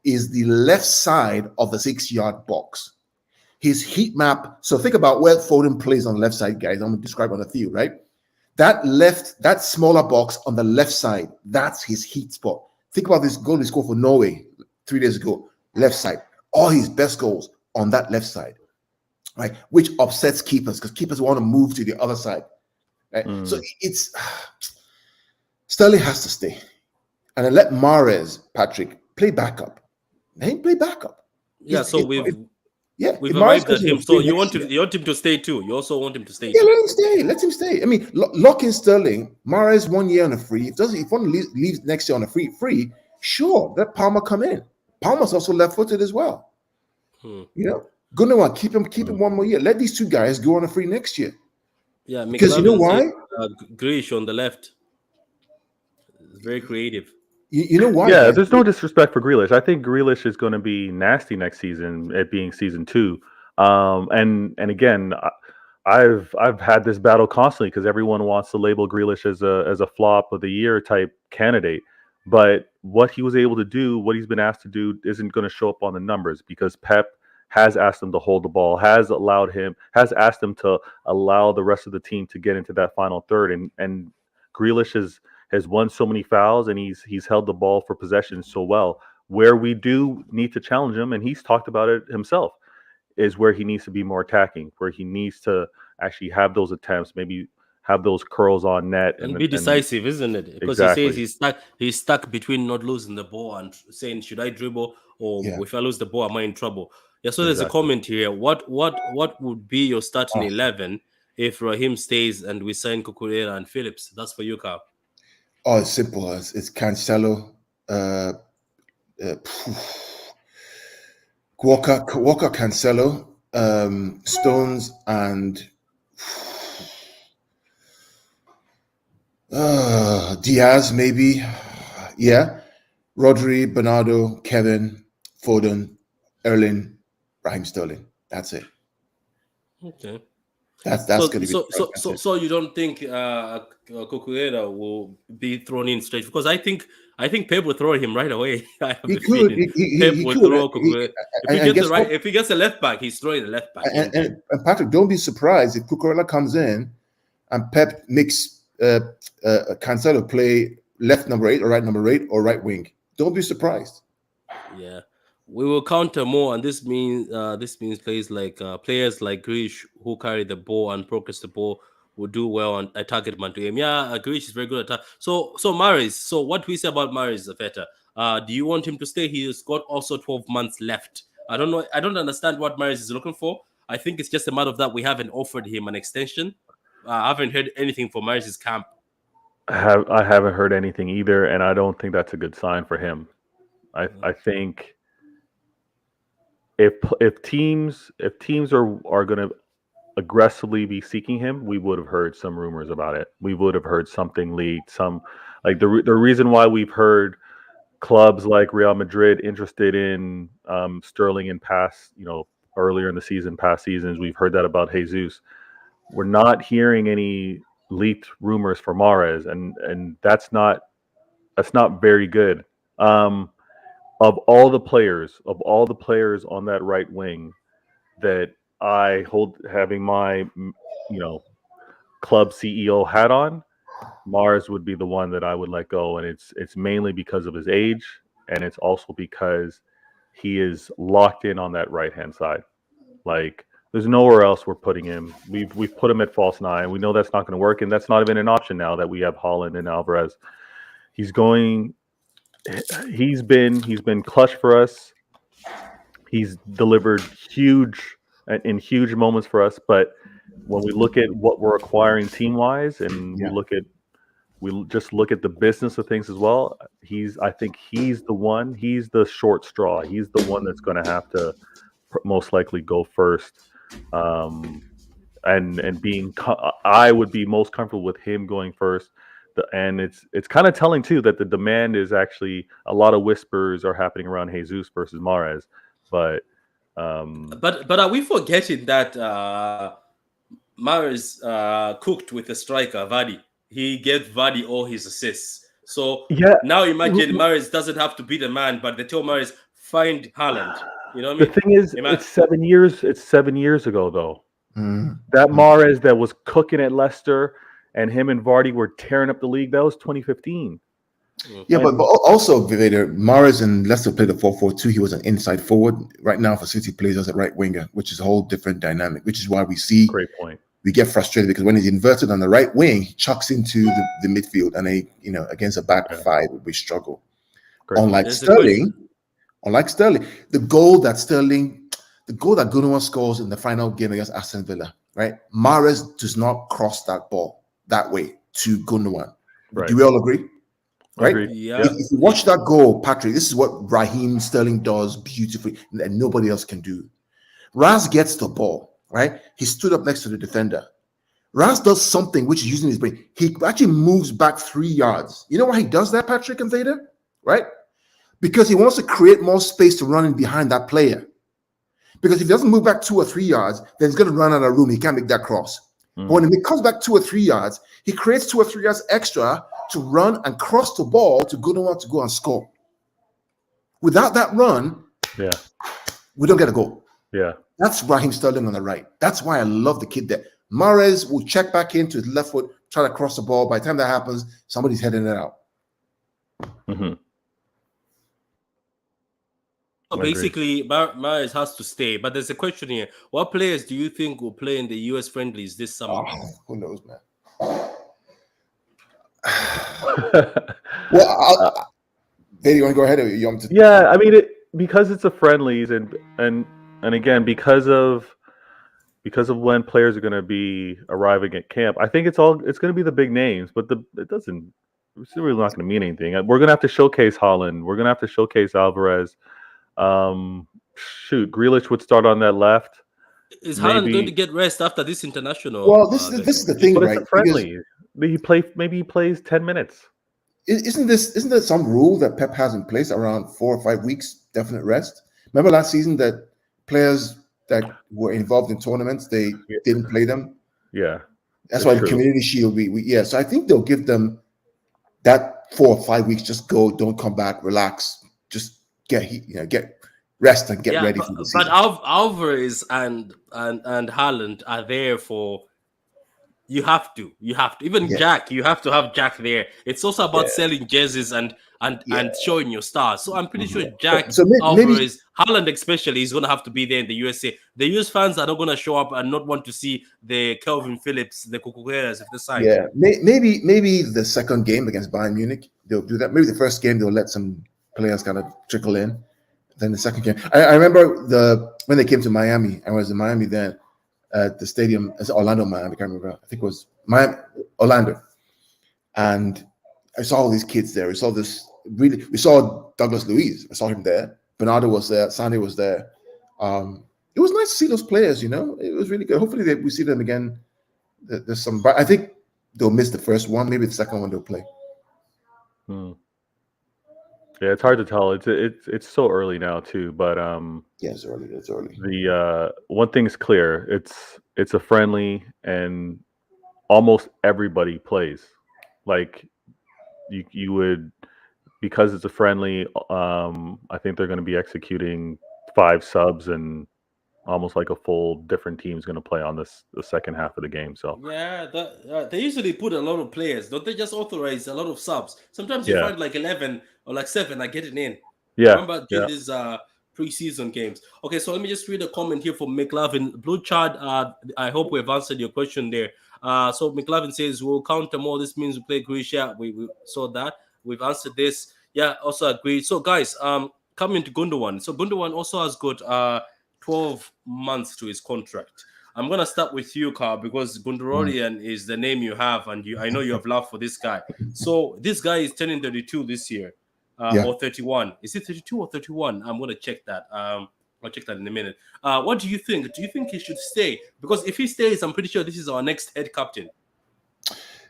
S3: is the left side of the 6-yard box. His heat map. So think about where Foden plays on the left side, guys. I'm going to describe on the field, right? That smaller box on the left side, that's his heat spot. Think about this goal he scored for Norway 3 days ago, left side. All his best goals on that left side, right? Which upsets keepers because keepers want to move to the other side. Right? So it's Sterling has to stay, and then let Mahrez, Patrick, play backup. Let him play backup.
S1: Yeah, we've
S3: Mahrez
S1: arrived at him. So you want him to stay too. You also want him to stay.
S3: Yeah, let him stay. I mean, lock in Sterling. Mahrez 1 year on a free. If one leaves next year on a free, sure, let Palmer come in. Palmer's also left-footed as well. Gundogan, keep him 1 more year. Let these two guys go on a free next year.
S1: Yeah,
S3: because you know why?
S1: Grealish on the left. It's very creative.
S3: You know why?
S2: Yeah, there's no disrespect for Grealish. I think Grealish is going to be nasty next season, it being season 2. And again, I've had this battle constantly because everyone wants to label Grealish as a flop of the year type candidate. But what he was able to do, what he's been asked to do, isn't going to show up on the numbers because Pep has asked him to hold the ball, has asked him to allow the rest of the team to get into that final third. And Grealish has won so many fouls and he's held the ball for possession so well. Where we do need to challenge him, and he's talked about it himself, is where he needs to be more attacking, where he needs to actually have those attempts, maybe have those curls on net
S1: and be decisive, isn't it? Because he says he's stuck between not losing the ball and saying, should I dribble or if I lose the ball, am I in trouble? Yeah, so there's a comment here. What would be your starting 11 if Raheem stays and we sign Cucurella and Phillips? That's for you, Carl.
S3: Oh, it's simple. It's Cancelo, Walker, Cancelo, Stones, and Diaz, maybe. Yeah, Rodri, Bernardo, Kevin, Foden, Erling, Raheem Sterling. That's it.
S1: Okay.
S3: That's going to be
S1: so you don't think Cucurella will be thrown in straight? Because I think Pep will throw him right away. Pep will throw Cucurella. If he gets a left back, he's throwing the left back.
S3: And Patrick, don't be surprised if Cucurella comes in and Pep makes Cancelo play left number 8 or right number 8 or right wing. Don't be surprised.
S1: Yeah. We will counter more, and this means players like Grealish who carry the ball and progress the ball will do well on a target man to aim. Yeah, Grealish is very good at that. So Mahrez. So what we say about Mahrez, Zafeta? Do you want him to stay? He's got also 12 months left. I don't know. I don't understand what Mahrez is looking for. I think it's just a matter of that we haven't offered him an extension. I haven't heard anything from Mahrez's camp.
S2: I haven't heard anything either, and I don't think that's a good sign for him. I think. If teams are going to aggressively be seeking him, we would have heard some rumors about it. We would have heard something leaked. Some like the reason why we've heard clubs like Real Madrid interested in Sterling in earlier in the season, past seasons. We've heard that about Jesus. We're not hearing any leaked rumors for Mahrez, and that's not very good. Of all the players on that right wing that I hold having my, club CEO hat on, Mahrez would be the one that I would let go. And it's mainly because of his age. And it's also because he is locked in on that right-hand side. Like there's nowhere else we're putting him. We've put him at false 9. We know that's not going to work. And that's not even an option now that we have Haaland and Alvarez. He's been clutch for us. He's delivered huge in huge moments for us, but when we look at what we're acquiring team wise, and
S3: Yeah.
S2: we just look at the business of things as well. I think he's the one. He's the short straw. He's the one that's going to have to most likely go first. And I would be most comfortable with him going first. And it's kind of telling too that the demand is actually a lot of whispers are happening around Jesus versus Mahrez, but
S1: are we forgetting that Mahrez cooked with a striker, Vardy? He gave Vardy all his assists. So
S2: yeah,
S1: now imagine Mahrez doesn't have to be the man, but they tell Mahrez find Haaland. You know what I mean?
S2: The thing is, it's 7 years. It's 7 years ago though. That Mahrez that was cooking at Leicester and him and Vardy were tearing up the league. That was 2015.
S3: Yeah, but also, Vader, Mahrez and Leicester played a 4-4-2. He was an inside forward. Right now, for City, plays as a right winger, which is a whole different dynamic, which is why we see
S2: Great point.
S3: We get frustrated because when he's inverted on the right wing, he chucks into the midfield, and against a back five, we struggle.
S2: Great.
S3: Unlike Sterling, the goal that Gundogan scores in the final game against Aston Villa, right? Mahrez does not cross that ball that way to Gundogan.
S2: Right.
S3: Do we all agree? Right?
S2: Agreed.
S1: Yeah.
S3: If you watch that goal, Patrick, this is what Raheem Sterling does beautifully and nobody else can do. Raz gets the ball, right? He stood up next to the defender. Raz does something which is using his brain. He actually moves back 3 yards. You know why he does that, Patrick and Vader? Right? Because he wants to create more space to run in behind that player. Because if he doesn't move back 2 or 3 yards, then he's going to run out of room. He can't make that cross. But when he comes back 2 or 3 yards, he creates 2 or 3 yards extra to run and cross the ball to Gundogan to go and score. Without that run, we don't get a goal.
S2: Yeah.
S3: That's Raheem Sterling on the right. That's why I love the kid there. Mahrez will check back into his left foot, try to cross the ball. By the time that happens, somebody's heading it out.
S2: Mm-hmm.
S1: So basically, Mahrez has to stay. But there's a question here. What players do you think will play in the US friendlies this summer?
S3: Who knows, man? Well, Dave, you want to go ahead? Or you want to...
S2: Yeah, I mean, because it's a friendlies and again because of when players are going to be arriving at camp, I think it's going to be the big names, but it's really not going to mean anything. We're going to have to showcase Haaland. We're going to have to showcase Alvarez. Grealish would start on that left.
S1: Is Haaland going to get rest after this international?
S3: Well, this is the thing,
S2: but
S3: right?
S2: It's a friendly. Maybe he plays 10 minutes.
S3: Isn't there some rule that Pep has in place around 4 or 5 weeks definite rest? Remember last season that players that were involved in tournaments, they didn't play them.
S2: Yeah,
S3: that's why the Community Shield. So I think they'll give them that 4 or 5 weeks. Just go, don't come back, relax, just get rest and get ready for the season.
S1: But Alvarez and Haaland are there for. You have to. Even Jack, you have to have Jack there. It's also about selling jerseys and showing your stars. So I'm pretty sure Jack, Alvarez, Haaland especially, is going to have to be there in the USA. The US fans are not going to show up and not want to see the Calvin Phillips, the Cucureras, if the side.
S3: Yeah, maybe the second game against Bayern Munich, they'll do that. Maybe the first game, they'll let some players kind of trickle in. Then the second game. I remember when they came to Miami. I was in Miami then. At the stadium, as Orlando, Miami, I can't remember. I think it was Miami, Orlando, and I saw all these kids there. We saw Douglas Luiz. I saw him there. Bernardo was there. Sandy was there. It was nice to see those players. It was really good. Hopefully, we see them again. There's some, but I think they'll miss the first one. Maybe the second one they'll play.
S2: Yeah, it's hard to tell. It's so early now too, but
S3: yeah, it's early.
S2: The one thing's clear: it's a friendly, and almost everybody plays. Like you would, because it's a friendly. I think they're going to be executing 5 subs, and almost like a full different team's going to play on the second half of the game. So
S1: they usually put a lot of players. Don't they just authorize a lot of subs? Sometimes you find like 11 or like 7 are getting in.
S2: Yeah.
S1: Remember these preseason games. Okay, so let me just read a comment here from McLavin. Blue Chart, I hope we've answered your question there. So McLavin says we'll counter more. This means we play Croatia. We saw that. We've answered this. Yeah, also agreed. So guys, coming to Gundogan. So Gundogan also has got 12 months to his contract. I'm gonna start with you, Carl, because Gundogan is the name you have, and I know you have love for this guy. So this guy is turning 32 this year, or 31. Is it 32 or 31? I'm gonna check that. I'll check that in a minute. What do you think? Do you think he should stay? Because if he stays, I'm pretty sure this is our next head captain.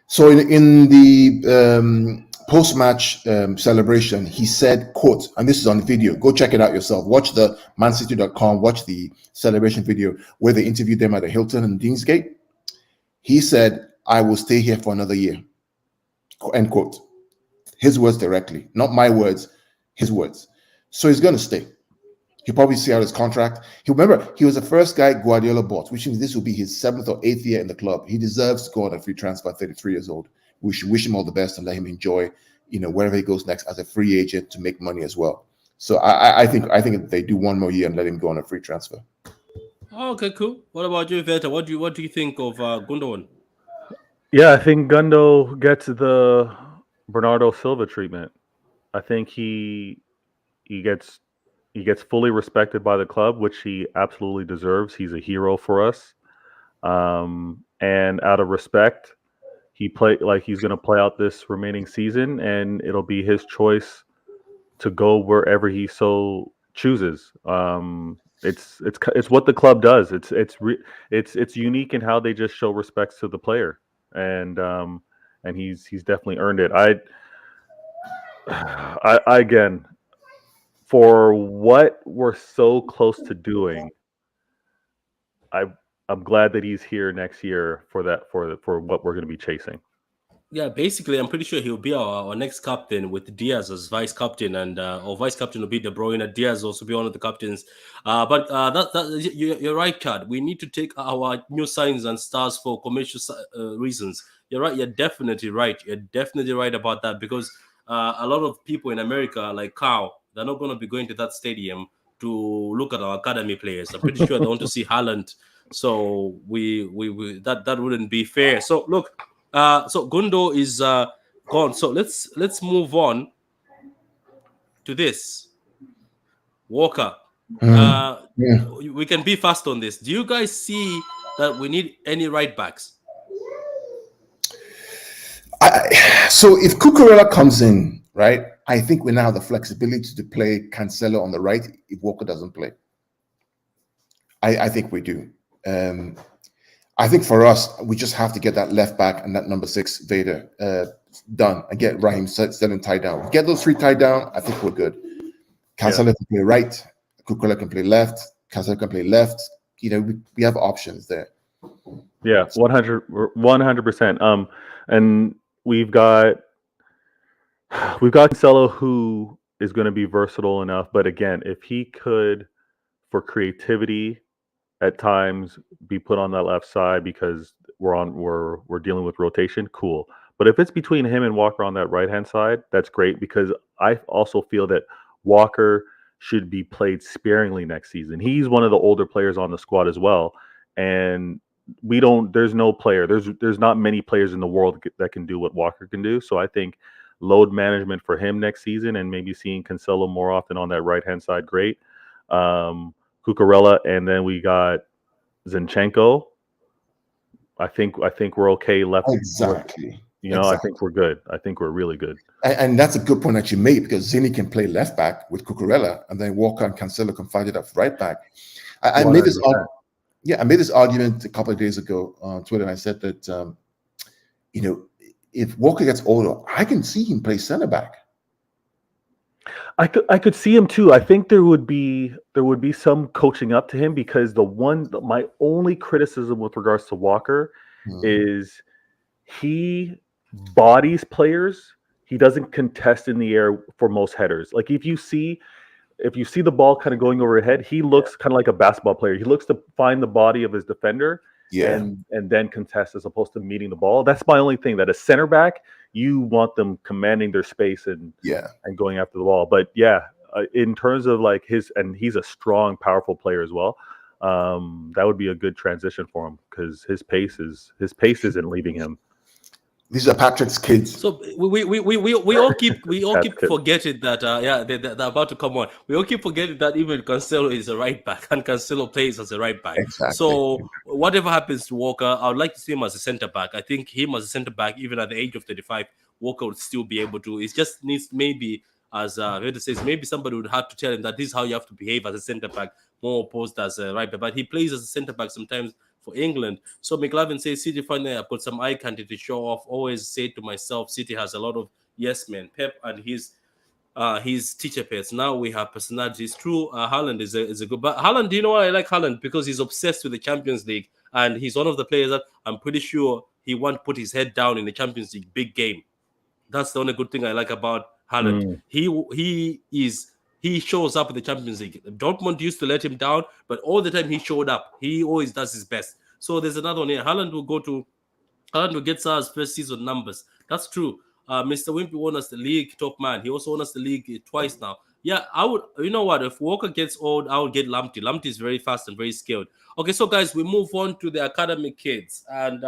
S3: So in the post-match celebration, he said, quote, and this is on video, go check it out yourself. Watch the mancity.com, watch the celebration video where they interviewed them at the Hilton and Deansgate. He said, I will stay here for another year, end quote. His words directly, not my words, his words. So he's going to stay. He'll probably see out his contract. He was the first guy Guardiola bought, which means this will be his 7th or 8th year in the club. He deserves to go on a free transfer at 33 years old. We should wish him all the best and let him enjoy, wherever he goes next as a free agent to make money as well. So I think if they do one more year and let him go on a free transfer.
S1: Okay, cool. What about you, Veta? What do you think of Gundogan?
S2: Yeah, I think Gundo gets the Bernardo Silva treatment. I think he gets fully respected by the club, which he absolutely deserves. He's a hero for us. And out of respect, he's going to play out this remaining season, and it'll be his choice to go wherever he so chooses. It's what the club does. It's unique in how they just show respect to the player, and he's definitely earned it. I again, for what we're so close to doing, I'm glad that he's here next year for what we're going to be chasing.
S1: Yeah, basically, I'm pretty sure he'll be our next captain with Diaz as vice captain, and our vice captain will be De Bruyne. Diaz will also be one of the captains. But you're right, Chad. We need to take our new signs and stars for commercial reasons. You're right. You're definitely right. You're definitely right about that, because a lot of people in America, like Carl, they're not going to be going to that stadium to look at our academy players. I'm pretty sure they want to see Haaland. So that wouldn't be fair. So look. So Gundo is gone. So let's move on to this. Walker. We can be fast on this. Do you guys see that we need any right backs?
S3: So if Cucurella comes in, right, I think we now have the flexibility to play Cancelo on the right if Walker doesn't play. I think we do. I think for us, we just have to get that left back and that number 6 Vader done and get Raheem Sterling tied down. Get those 3 tied down, I think we're good. Cancelo can play right, Cucurella can play left, Cancelo can play left. We have options there.
S2: Yeah, 100%. And we've got Cancelo, who is going to be versatile enough. But again, if he could, for creativity, at times be put on that left side because we're dealing with rotation, cool. But if it's between him and Walker on that right hand side, that's great, because I also feel that Walker should be played sparingly next season. He's one of the older players on the squad as well, and there's not many players in the world that can do what Walker can do. So I think load management for him next season, and maybe seeing Cancelo more often on that right hand side, great. Cucurella, and then we got Zinchenko. I think we're okay left.
S3: Exactly.
S2: I think we're good. I think we're really good.
S3: And that's a good point that you made, because Zini can play left back with Cucurella, and then Walker and Cancelo can fight it up right back. I made this argument a couple of days ago on Twitter, and I said that if Walker gets older, I can see him play center back.
S2: I could see him too. I think there would be some coaching up to him, because my only criticism with regards to Walker is he bodies players. He doesn't contest in the air for most headers. Like if you see the ball kind of going overhead, he looks kind of like a basketball player. He looks to find the body of his defender and then contest, as opposed to meeting the ball. That's my only thing. That a center back, you want them commanding their space and going after the ball. But in terms of like he's a strong, powerful player as well. That would be a good transition for him, because his pace isn't leaving him.
S3: These are Patrick's kids.
S1: So we all keep
S2: That's good.
S1: forgetting that they're about to come on. We all keep forgetting that even Cancelo is a right back and Cancelo plays as a right back.
S3: Exactly.
S1: So whatever happens to Walker, I would like to see him as a centre back. I think him as a centre back, even at the age of 35, Walker would still be able to. It just needs maybe, as Reda says, maybe somebody would have to tell him that this is how you have to behave as a centre back, more opposed as a right back. But he plays as a centre back sometimes for England. So McLavin says, City finally, I've got some eye candy to show off. Always say to myself, City has a lot of yes men. Pep and his teacher pets. Now we have personalities. True, Haaland is a good. But Haaland, do you know why I like Haaland? Because he's obsessed with the Champions League, and he's one of the players that I'm pretty sure he won't put his head down in the Champions League big game. That's the only good thing I like about Haaland. He shows up in the Champions League. Dortmund used to let him down, but all the time he showed up. He always does his best. So there's another one here. Haaland will get Sar's first season numbers. That's true. Mr. Wimpy won us the league top man. He also won us the league twice now. Yeah, I would. You know what? If Walker gets old, I would get Lamptey. Lamptey is very fast and very skilled. Okay, so guys, we move on to the academy kids, and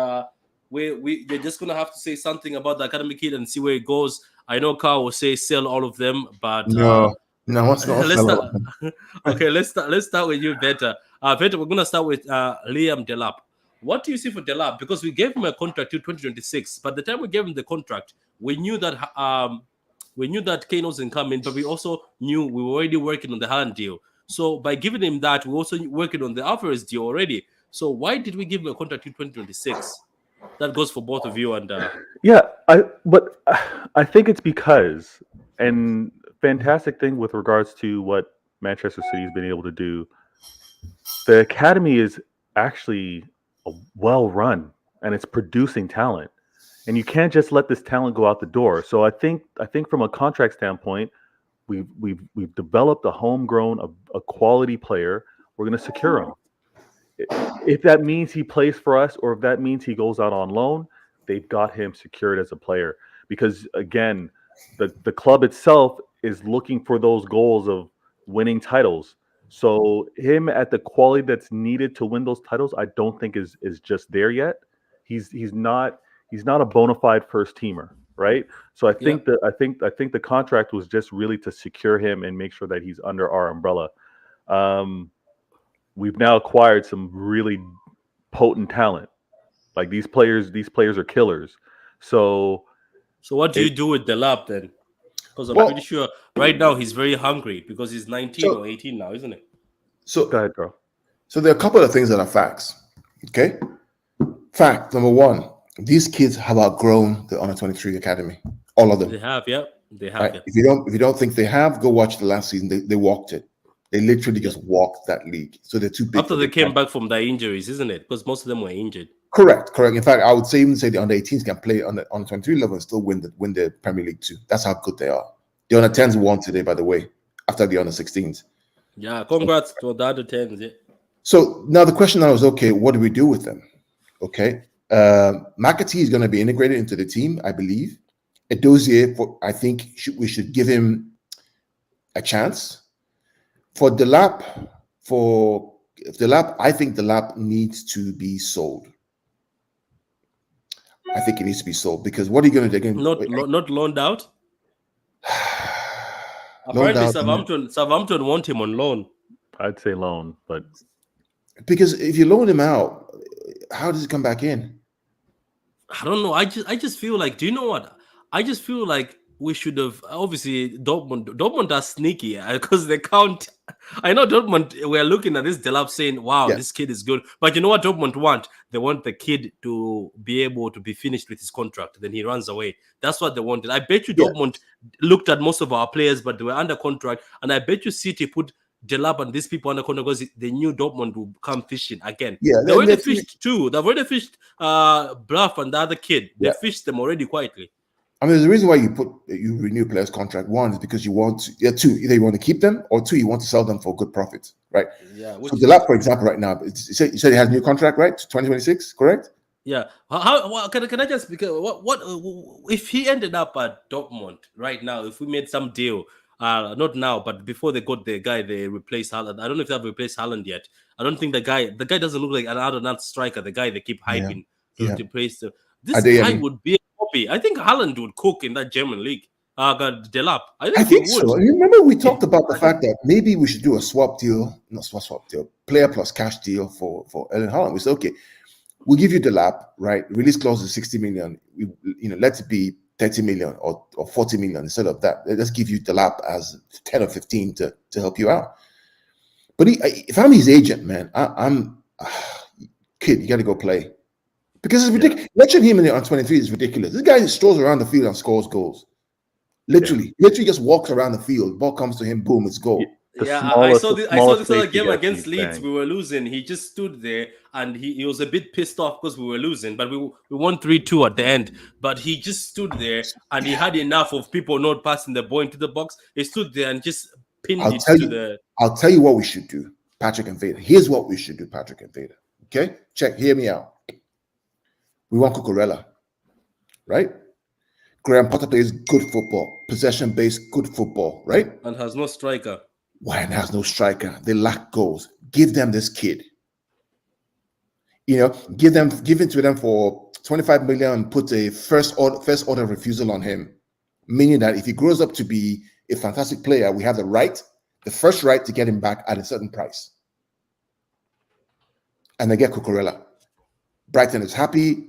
S1: you're just gonna have to say something about the academy kid and see where it goes. I know Carl will say sell all of them, but
S3: No, it's not.
S1: let's start with you, Veta. Veta, we're gonna start with Liam Delap. What do you see for Delap? Because we gave him a contract till 2026. But the time we gave him the contract, we knew that Kane wasn't coming, but we also knew we were already working on the Haaland deal. So by giving him that, we're also working on the Alvarez deal already. So why did we give him a contract till 2026? That goes for both of you. And
S2: I think it's because, and fantastic thing with regards to what Manchester City has been able to do, the academy is actually well run and it's producing talent, and you can't just let this talent go out the door. So I think from a contract standpoint, we've developed a homegrown, a quality player. We're going to secure him. If that means he plays for us or if that means he goes out on loan, they've got him secured as a player. Because again, the club itself is looking for those goals of winning titles. So him at the quality that's needed to win those titles, I don't think is just there yet. He's not a bona fide first teamer, right? So I think the contract was just really to secure him and make sure that he's under our umbrella. We've now acquired some really potent talent. Like these players are killers. So
S1: what do you do with Delap then? Because I'm pretty sure right now he's very hungry because he's 19 or 18 now, isn't it?
S3: So
S2: go ahead, bro.
S3: So there are a couple of things that are facts. Okay. Fact number one, these kids have outgrown the Under 23 Academy. All of them.
S1: They have, yeah. They have.
S3: Right?
S1: Yeah.
S3: If you don't think they have, go watch the last season. They walked it. They literally just walked that league. So they're too big.
S1: After they came back from their injuries, isn't it? Because most of them were injured.
S3: Correct. In fact, I would even say the under 18s can play on the 23 level and still win the Premier League too. That's how good they are. The under 10s won today, by the way, after the under 16s.
S1: Yeah, congrats to the under 10s. Yeah.
S3: So now the question now is, okay, what do we do with them? Okay. McAtee is going to be integrated into the team, I believe. Edozie, I think we should give him a chance. For Delap, I think Delap needs to be sold. I think it needs to be sold because what are you going to do?
S1: Not loaned out? Apparently, Southampton want him on loan.
S2: I'd say loan, but
S3: because if you loan him out, how does it come back in?
S1: I don't know. I just feel like, do you know what? I just feel like we should have, obviously Dortmund are sneaky because they count. I know Dortmund, we're looking at this Delap saying, wow, This kid is good. But you know what Dortmund want? They want the kid to be able to be finished with his contract. Then he runs away. That's what they wanted. I bet you Dortmund looked at most of our players, but they were under contract. And I bet you City put Delap and these people under contract because they knew Dortmund would come fishing again. Yeah, they already fished too. They've already fished Bluff and the other kid. They fished them already quietly.
S3: I mean, there's a reason why you renew players' contract. One is because you want to, two, either you want to keep them, or two, you want to sell them for good profits, right? Yeah. So Delap, for example, right now, you said he has a new contract, right? 2026, correct?
S1: Yeah. How can I just, because what if he ended up at Dortmund right now? If we made some deal, not now, but before they got the guy they replaced Haaland. I don't know if they have replaced Haaland yet. I don't think the guy doesn't look like an out-and-out striker. The guy they keep hyping to replace them. This guy would be a copy. I think Haaland would cook in that German league. Delap.
S3: I
S1: he
S3: think
S1: would.
S3: so. You remember we talked about the fact that maybe we should do a swap deal, not swap deal, player plus cash deal for Erling Haaland. We said, okay, we'll give you Delap, right? Release clause is 60 million. Let it be 30 million or 40 million instead of that. Let's give you Delap as 10 or 15 to help you out. But if I'm his agent, man, I'm kid, you got to go play. Because it's ridiculous. Watching him in the on-23 is ridiculous. This guy strolls around the field and scores goals. Literally just walks around the field. Ball comes to him, boom, it's goal.
S1: I saw this other game against Leeds. We were losing. He just stood there and he was a bit pissed off because we were losing, but we won 3-2 at the end. But he just stood there and he had enough of people not passing the ball into the box. He stood there and just pinned it to the.
S3: I'll tell you what we should do, Patrick and Vader. Here's what we should do, Patrick and Vader. Okay? Hear me out. We want Cucurella, right? Graham Potter plays good football, possession-based good football, right?
S1: And has no striker.
S3: Why has no striker? They lack goals. Give them this kid. Give it to them for 25 million and put a first order refusal on him, meaning that if he grows up to be a fantastic player, we have the first right to get him back at a certain price. And they get Cucurella. Brighton is happy.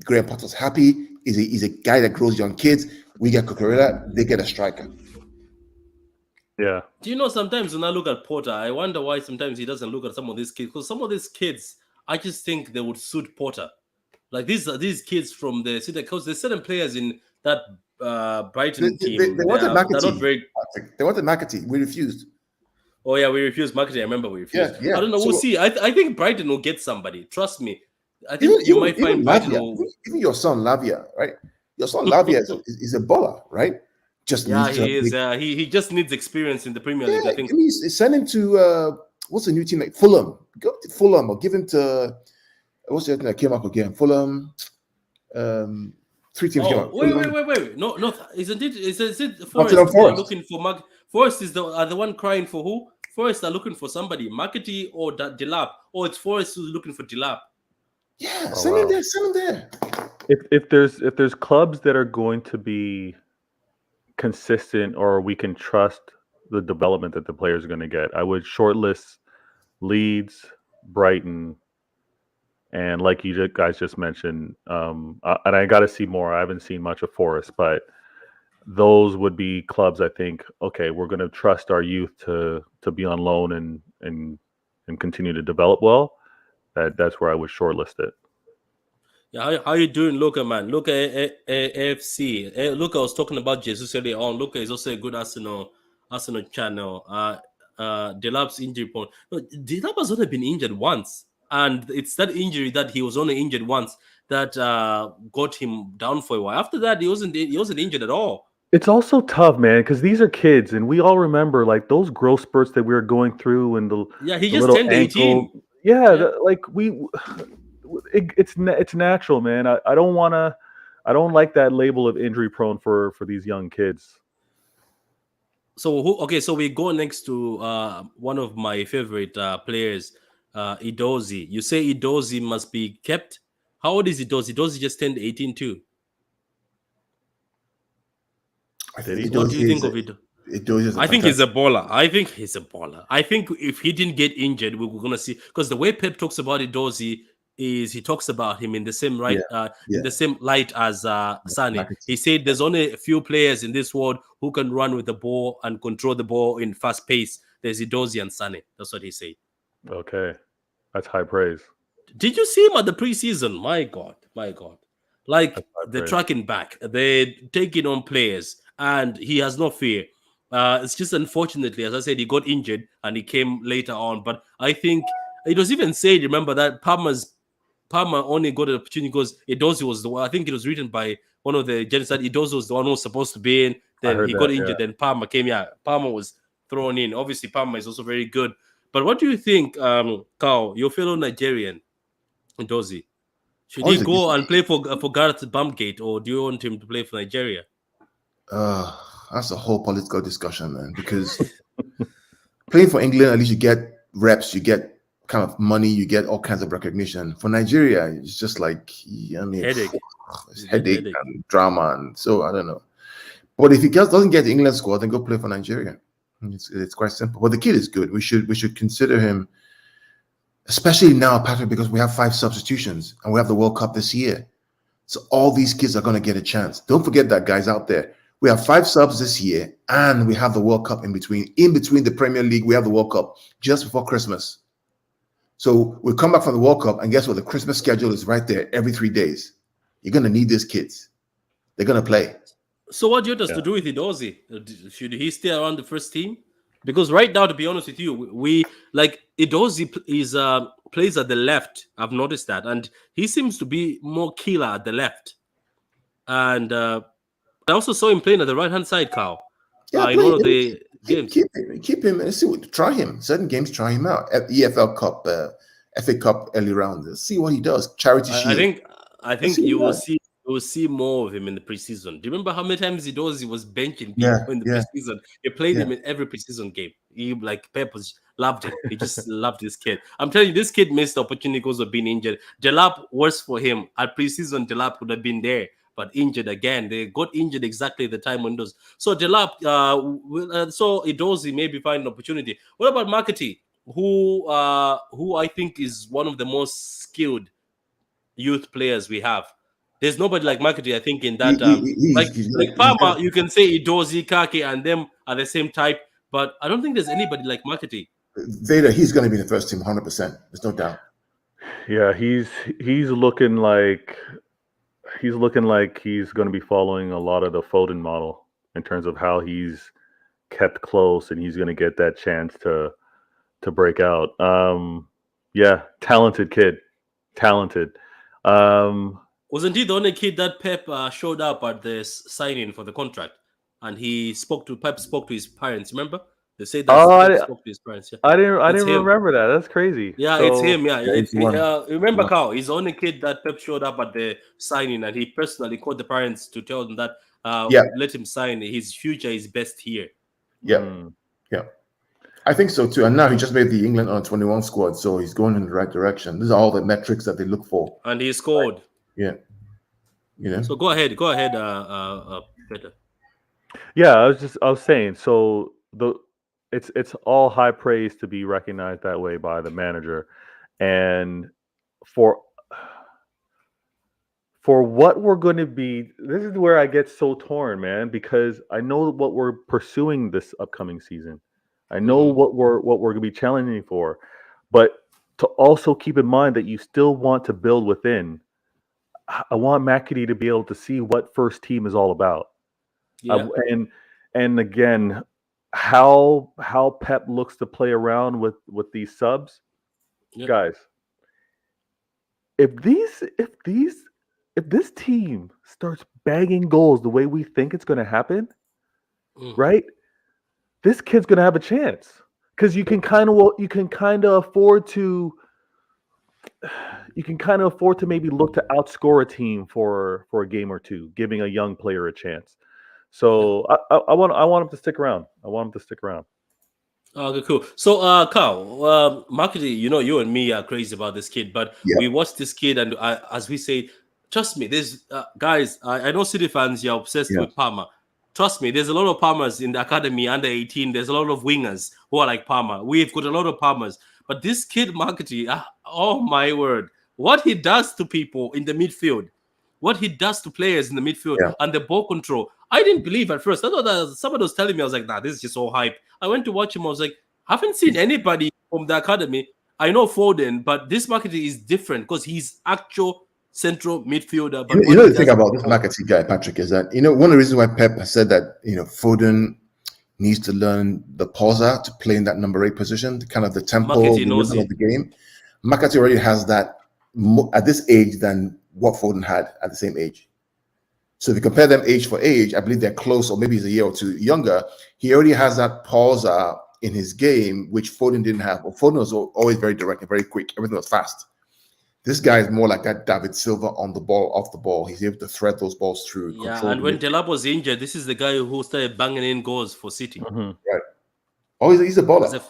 S3: Graham Potter's happy. He's a guy that grows young kids. We get Cucurella. They get a striker.
S2: Yeah.
S1: Do you know, sometimes when I look at Potter, I wonder why sometimes he doesn't look at some of these kids. Because some of these kids, I just think they would suit Potter. Like these kids from the city, because there's certain players in that Brighton team.
S3: They wanted
S1: McAtee.
S3: They wanted McAtee. We refused.
S1: Oh yeah, we refused McAtee. I remember we refused.
S3: Yeah.
S1: I don't know. We'll see. I think Brighton will get somebody. Trust me. I think you might find Brighton.
S3: Even your son Lavia, right? Your son Lavia is a baller, right?
S1: He is. He just needs experience in the Premier League. I think.
S3: Send him to what's the new team like? Fulham. Go to Fulham or give him to what's the other thing that came up again? Fulham. 3 teams came up.
S1: Wait. No. Isn't it? Is it Forest? Looking for Forest is the one crying for who? Forest are looking for somebody. McAtee or Delap? Or it's Forest who's looking for Delap?
S3: Yeah, send him there. Send him there.
S2: If there's clubs that are going to be consistent or we can trust the development that the players are going to get, I would shortlist Leeds, Brighton, and like you guys just mentioned, and I got to see more. I haven't seen much of Forest, but those would be clubs I think, okay, we're going to trust our youth to be on loan and continue to develop well. That's where I would shortlist it.
S1: Yeah, how you doing, Luca, man? Luca AFC. Luca was talking about Jesus earlier on. Luca is also a good Arsenal channel. Delap's injury point. No, Delap has only been injured once, and it's that injury that he was only injured once that got him down for a while. After that, he wasn't injured at all.
S2: It's also tough, man, because these are kids, and we all remember like those growth spurts that we were going through, and
S1: he just turned 18.
S2: Yeah. It's natural, man. I don't like that label of injury prone for these young kids.
S1: So we go next to one of my favorite players, Edozie. You say Edozie must be kept. How old is Edozie? Edozie just turned 18 too. What do you think of it? I think he's a baller. I think if he didn't get injured, we were gonna see, because the way Pep talks about Edozie is he talks about him in the same in the same light as Sane. He said there's only a few players in this world who can run with the ball and control the ball in fast pace. There's Edozie and Sane. That's what he said.
S2: Okay, that's high praise. Did
S1: you see him at the preseason? My God. Like they're tracking back, they're taking on players, and he has no fear. It's just unfortunately, as I said, he got injured and he came later on. But I think it was even said, remember, that Palmer only got an opportunity because Edozie was the one. I think it was written by one of the journalists that Edozie was the one who was supposed to be in. Then he got injured. Then Palmer came. Yeah, Palmer was thrown in. Obviously, Palmer is also very good. But what do you think, Carl, your fellow Nigerian, Edozie? Should he go and play for Gareth Baumgate, or do you want him to play for Nigeria?
S3: That's a whole political discussion, man. Because playing for England, at least you get reps, you get kind of money, you get all kinds of recognition. For Nigeria, it's just like, I mean,
S1: Headache.
S3: it's headache and drama, and so I don't know. But if he doesn't get the England squad, then go play for Nigeria. It's quite simple. But the kid is good. We should consider him, especially now, Patrick, because we have 5 substitutions and we have the World Cup this year. So all these kids are going to get a chance. Don't forget that, guys out there. We have 5 subs this year, and we have the World Cup in between. In between the Premier League, we have the World Cup just before Christmas. So we come back from the World Cup, and guess what? The Christmas schedule is right there every 3 days. You're going to need these kids. They're going to play.
S1: So what do you want us to do with Edozie? Should he stay around the first team? Because right now, to be honest with you, we like Edozie is plays at the left. I've noticed that, and he seems to be more killer at the left. And I also saw him playing at the right-hand side, Carl.
S3: Yeah,
S1: in one of the games.
S3: Keep him and see what. Try him. Certain games, try him out. At EFL Cup, FA Cup early round. Let's see what he does. Charity Shield.
S1: I think you will see more of him in the preseason. Do you remember how many times he was benching people in the preseason? He played him in every preseason game. He Pep loved him. He just loved this kid. I'm telling you, this kid missed the opportunity because of being injured. Delap, worse for him. At preseason, Delap would have been there, but injured again. They got injured exactly at the time windows. So Delap, so Edozie maybe find an opportunity. What about Makati, who I think is one of the most skilled youth players we have? There's nobody like Makati, I think, in that. Like Palmer, you can say Edozie, Kake, and them are the same type, but I don't think there's anybody like Makati.
S3: Vader, he's going to be in the first team 100%. There's no doubt.
S2: Yeah, he's looking like he's going to be following a lot of the Foden model in terms of how he's kept close, and he's going to get that chance to break out. Yeah, talented kid, talented.
S1: Wasn't he the only kid that Pep showed up at the signing for the contract, and Pep spoke to his parents? Remember, they said that Pep spoke to his parents. Yeah.
S2: I didn't remember that. That's crazy.
S1: Yeah, it's him. Yeah, remember, Carl? He's the only kid that Pep showed up at the signing, and he personally called the parents to tell them that let him sign. His future is best here.
S3: Yeah, yeah. I think so too. And now he just made the England under-21 squad, so he's going in the right direction. These are all the metrics that they look for.
S1: And he scored.
S3: Right. Yeah. You know.
S1: So go ahead, Peter.
S2: Yeah, I was saying. So it's all high praise to be recognized that way by the manager, and for what we're going to be. This is where I get so torn, man, because I know what we're pursuing this upcoming season. I know what we're going to be challenging for, but to also keep in mind that you still want to build within. I want Makati to be able to see what first team is all about, and again, how Pep looks to play around with these subs, guys. If this team starts bagging goals the way we think it's going to happen, right? This kid's gonna have a chance because you can kind of afford to maybe look to outscore a team for a game or two, giving a young player a chance. So I want him to stick around.
S1: Okay, cool. So, Carl, Makati, you and me are crazy about this kid, but we watched this kid, and as we say, trust me, there's guys. I know City fans, you're obsessed with Palmer. Trust me, there's a lot of Palmers in the academy under 18. There's a lot of wingers who are like Palmer. We've got a lot of Palmers. But this kid, Makati, oh my word. What he does to people in the midfield, what he does to players in the midfield and the ball control. I didn't believe at first. I thought that somebody was telling me, I was like, nah, this is just all hype. I went to watch him. I was like, I haven't seen anybody from the academy. I know Foden, but this Makati is different because he's actual central midfielder. But
S3: the thing about this Makati guy, Patrick, is that one of the reasons why Pep has said that Foden needs to learn the pausa to play in that number 8 position, kind of the tempo of the game. Makati already has that at this age than what Foden had at the same age. So if you compare them age for age, I believe they're close, or maybe he's a year or two younger. He already has that pausa in his game, which Foden didn't have. Well, Foden was always very direct and very quick. Everything was fast. This guy is more like that David Silva on the ball, off the ball. He's able to thread those balls through.
S1: Yeah, and when Delap was injured, this is the guy who started banging in goals for City.
S3: Right. Oh, he's a baller.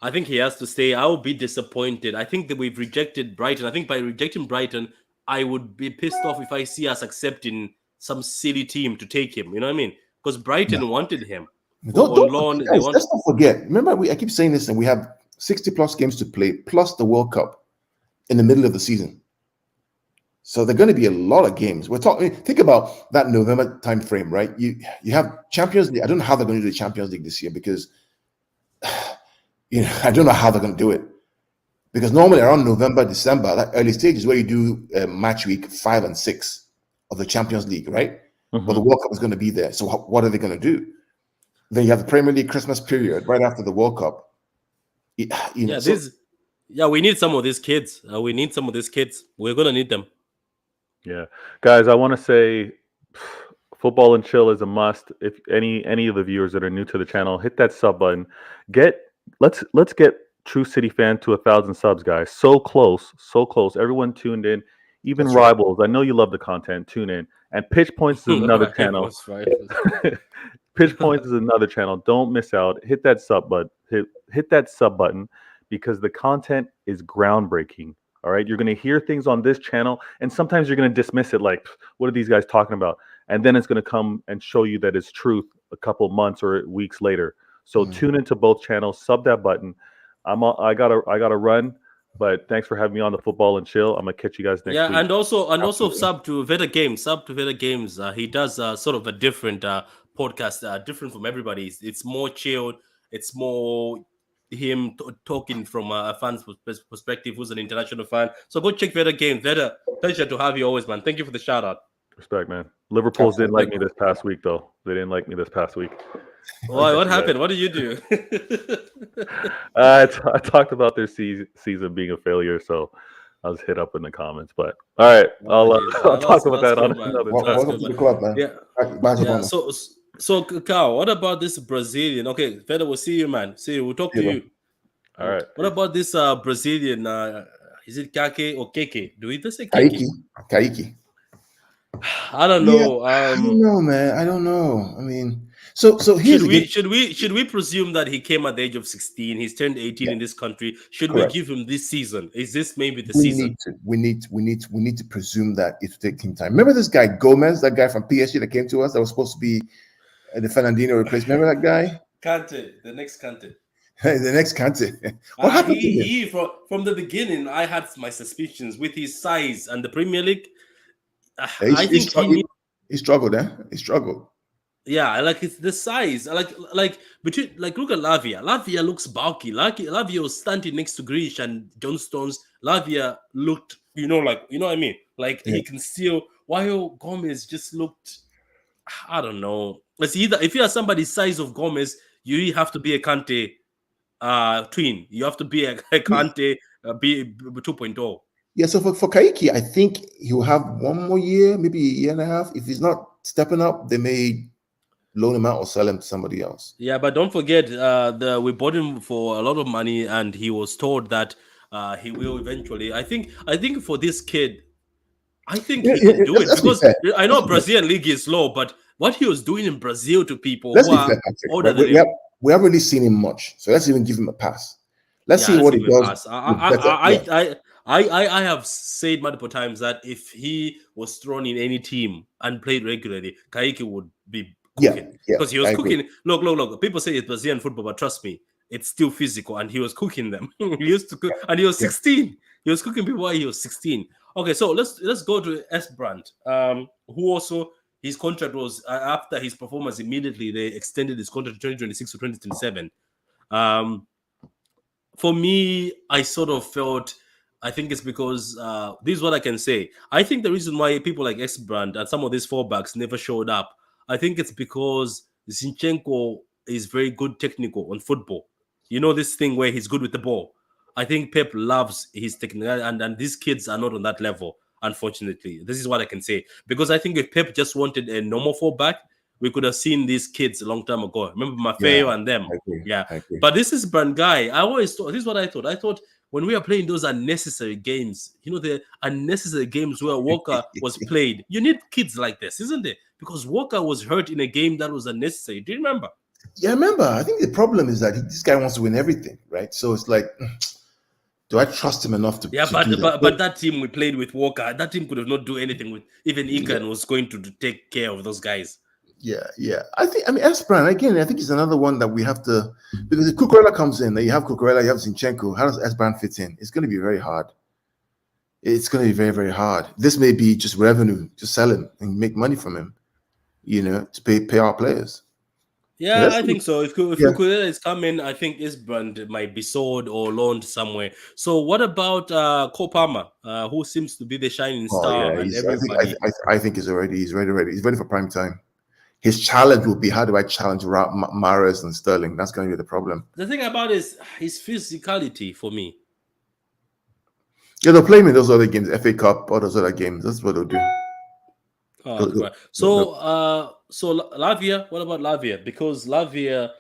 S1: I think he has to stay. I will be disappointed. I think that we've rejected Brighton. I think by rejecting Brighton, I would be pissed off if I see us accepting some silly team to take him. You know what I mean? Because Brighton wanted him on loan.
S3: Guys, let's not forget. Remember, I keep saying this, and we have 60 plus games to play, plus the World Cup in the middle of the season. So there are going to be a lot of games. We're talking. Think about that November time frame, right? You have Champions League. I don't know how they're going to do the Champions League this year because I don't know how they're going to do it. Because normally around November, December, that early stage is where you do match week 5 and 6 of the Champions League, right? But the World Cup is going to be there. So what are they going to do? Then you have the Premier League Christmas period right after the World Cup.
S1: We need some of these kids. We need some of these kids. We're going to need them.
S2: Yeah, guys, I want to say Football and Chill is a must. If any of the viewers that are new to the channel, hit that sub button. Let's get True City Fan to 1,000 subs, guys. So close. Everyone tuned in, even
S3: That's
S2: rivals. I know you love the content. Tune in. And Pitch Points is another channel. Pitch Points is another channel. Don't miss out. Hit that sub button. Hit that sub button because the content is groundbreaking. All right, you're going to hear things on this channel, and sometimes you're going to dismiss it like, what are these guys talking about? And then it's going to come and show you that it's truth a couple months or weeks later. So tune into both channels, sub that button. I gotta run, but thanks for having me on the Football and Chill. I'm gonna catch you guys next week.
S1: Yeah, and also sub to Veda Games. He does sort of a different podcast, different from everybody. It's more chilled. It's more him talking from a fan's perspective who's an international fan. So go check Veda Games. Veda, pleasure to have you always, man. Thank you for the shout out.
S2: Respect, man. Liverpool didn't like me this past week, though. They didn't like me this past week.
S1: Why? What happened? What did you do?
S2: I talked about their season being a failure, so I was hit up in the comments. But all right, I'll talk about that on another time.
S3: Welcome to the club, man.
S1: Yeah. So, Kyle, what about this Brazilian? Okay, Feda, we'll see you, man. See you. We'll talk to you.
S2: All right.
S1: What about this Brazilian? Is it Kake or Keke? Do we just say
S3: Kaique?
S1: I don't know.
S3: I don't know, man. I don't know. I mean, so here's
S1: should we presume that he came at the age of 16? He's turned 18 in this country. Should we give him this season? Is this maybe the season?
S3: We need to presume that it's taking time. Remember this guy Gomez, that guy from PSG that came to us that was supposed to be the Fernandinho replacement. Remember that guy?
S1: Kante, the next Kante.
S3: The next Kante. What happened to him?
S1: From the beginning, I had my suspicions with his size and the Premier League.
S3: He struggled. He struggled.
S1: Yeah, like it's the size. Like look at Lavia. Lavia looks bulky. Lavia was standing next to Grealish and John Stones. Lavia looked, what I mean? Like he can still. While Gomez just looked, I don't know. It's either if you are somebody's size of Gomez, you have to be a Kante twin. You have to be a Kante be 2.0.
S3: Yeah, so for Kaique, I think he'll have one more year, maybe a year and a half. If he's not stepping up, they may loan him out or sell him to somebody else.
S1: Yeah, but don't forget, we bought him for a lot of money, and he was told that he will eventually. I think for this kid, I think he can do it because I know Brazilian league is low, but what he was doing in Brazil to people
S3: who are older than him, we haven't really seen him much, so let's even give him a pass. Let's see what he does.
S1: I have said multiple times that if he was thrown in any team and played regularly, Kaique would be cooking. Because he was cooking. Look. People say it's Brazilian football, but trust me, it's still physical, and he was cooking them. He used to cook, and he was 16. He was cooking people while he was 16. Okay, so let's go to S. Brandt, who also his contract was after his performance immediately they extended his contract to 2026 to 2027. For me, I sort of felt. I think it's because this is what I can say. I think the reason why people like S-Brand and some of these fullbacks never showed up, I think it's because Zinchenko is very good technical on football. You know this thing where he's good with the ball. I think Pep loves his technical, and these kids are not on that level, unfortunately. This is what I can say. Because I think if Pep just wanted a normal fullback, we could have seen these kids a long time ago. Remember Maffeo and them.
S3: I agree.
S1: But this is Brand guy. I always thought, this is what I thought. I thought when we are playing those unnecessary games, the unnecessary games where Walker was played, you need kids like this, isn't it? Because Walker was hurt in a game that was unnecessary. Do you remember?
S3: Yeah, I remember. I think the problem is that this guy wants to win everything, right? So it's like, do I trust him enough to,
S1: Yeah,
S3: to do that?
S1: but that team we played with Walker, that team could have not do anything with. Even Ikan was going to take care of those guys.
S3: Yeah. I mean, Esperan, again, I think he's another one that we have to, because if Cucurella comes in, then you have Cucurella, you have Zinchenko. How does Esperan fit in? It's going to be very hard. It's going to be very, very hard. This may be just revenue, just sell him and make money from him, to pay our players.
S1: Yeah, I think so. If Cucurella is coming, I think Isbrand might be sold or loaned somewhere. So what about Kopama, who seems to be the shining star?
S3: Yeah,
S1: And everybody.
S3: I think he's ready. He's ready for prime time. His challenge will be, how do I challenge Mahrez and Sterling? That's going to be the problem.
S1: The thing about it is his physicality for me.
S3: Yeah, they'll play him in those other games, FA Cup, or those other games. That's what they'll do.
S1: So Lavia, what about Lavia? Because Lavia,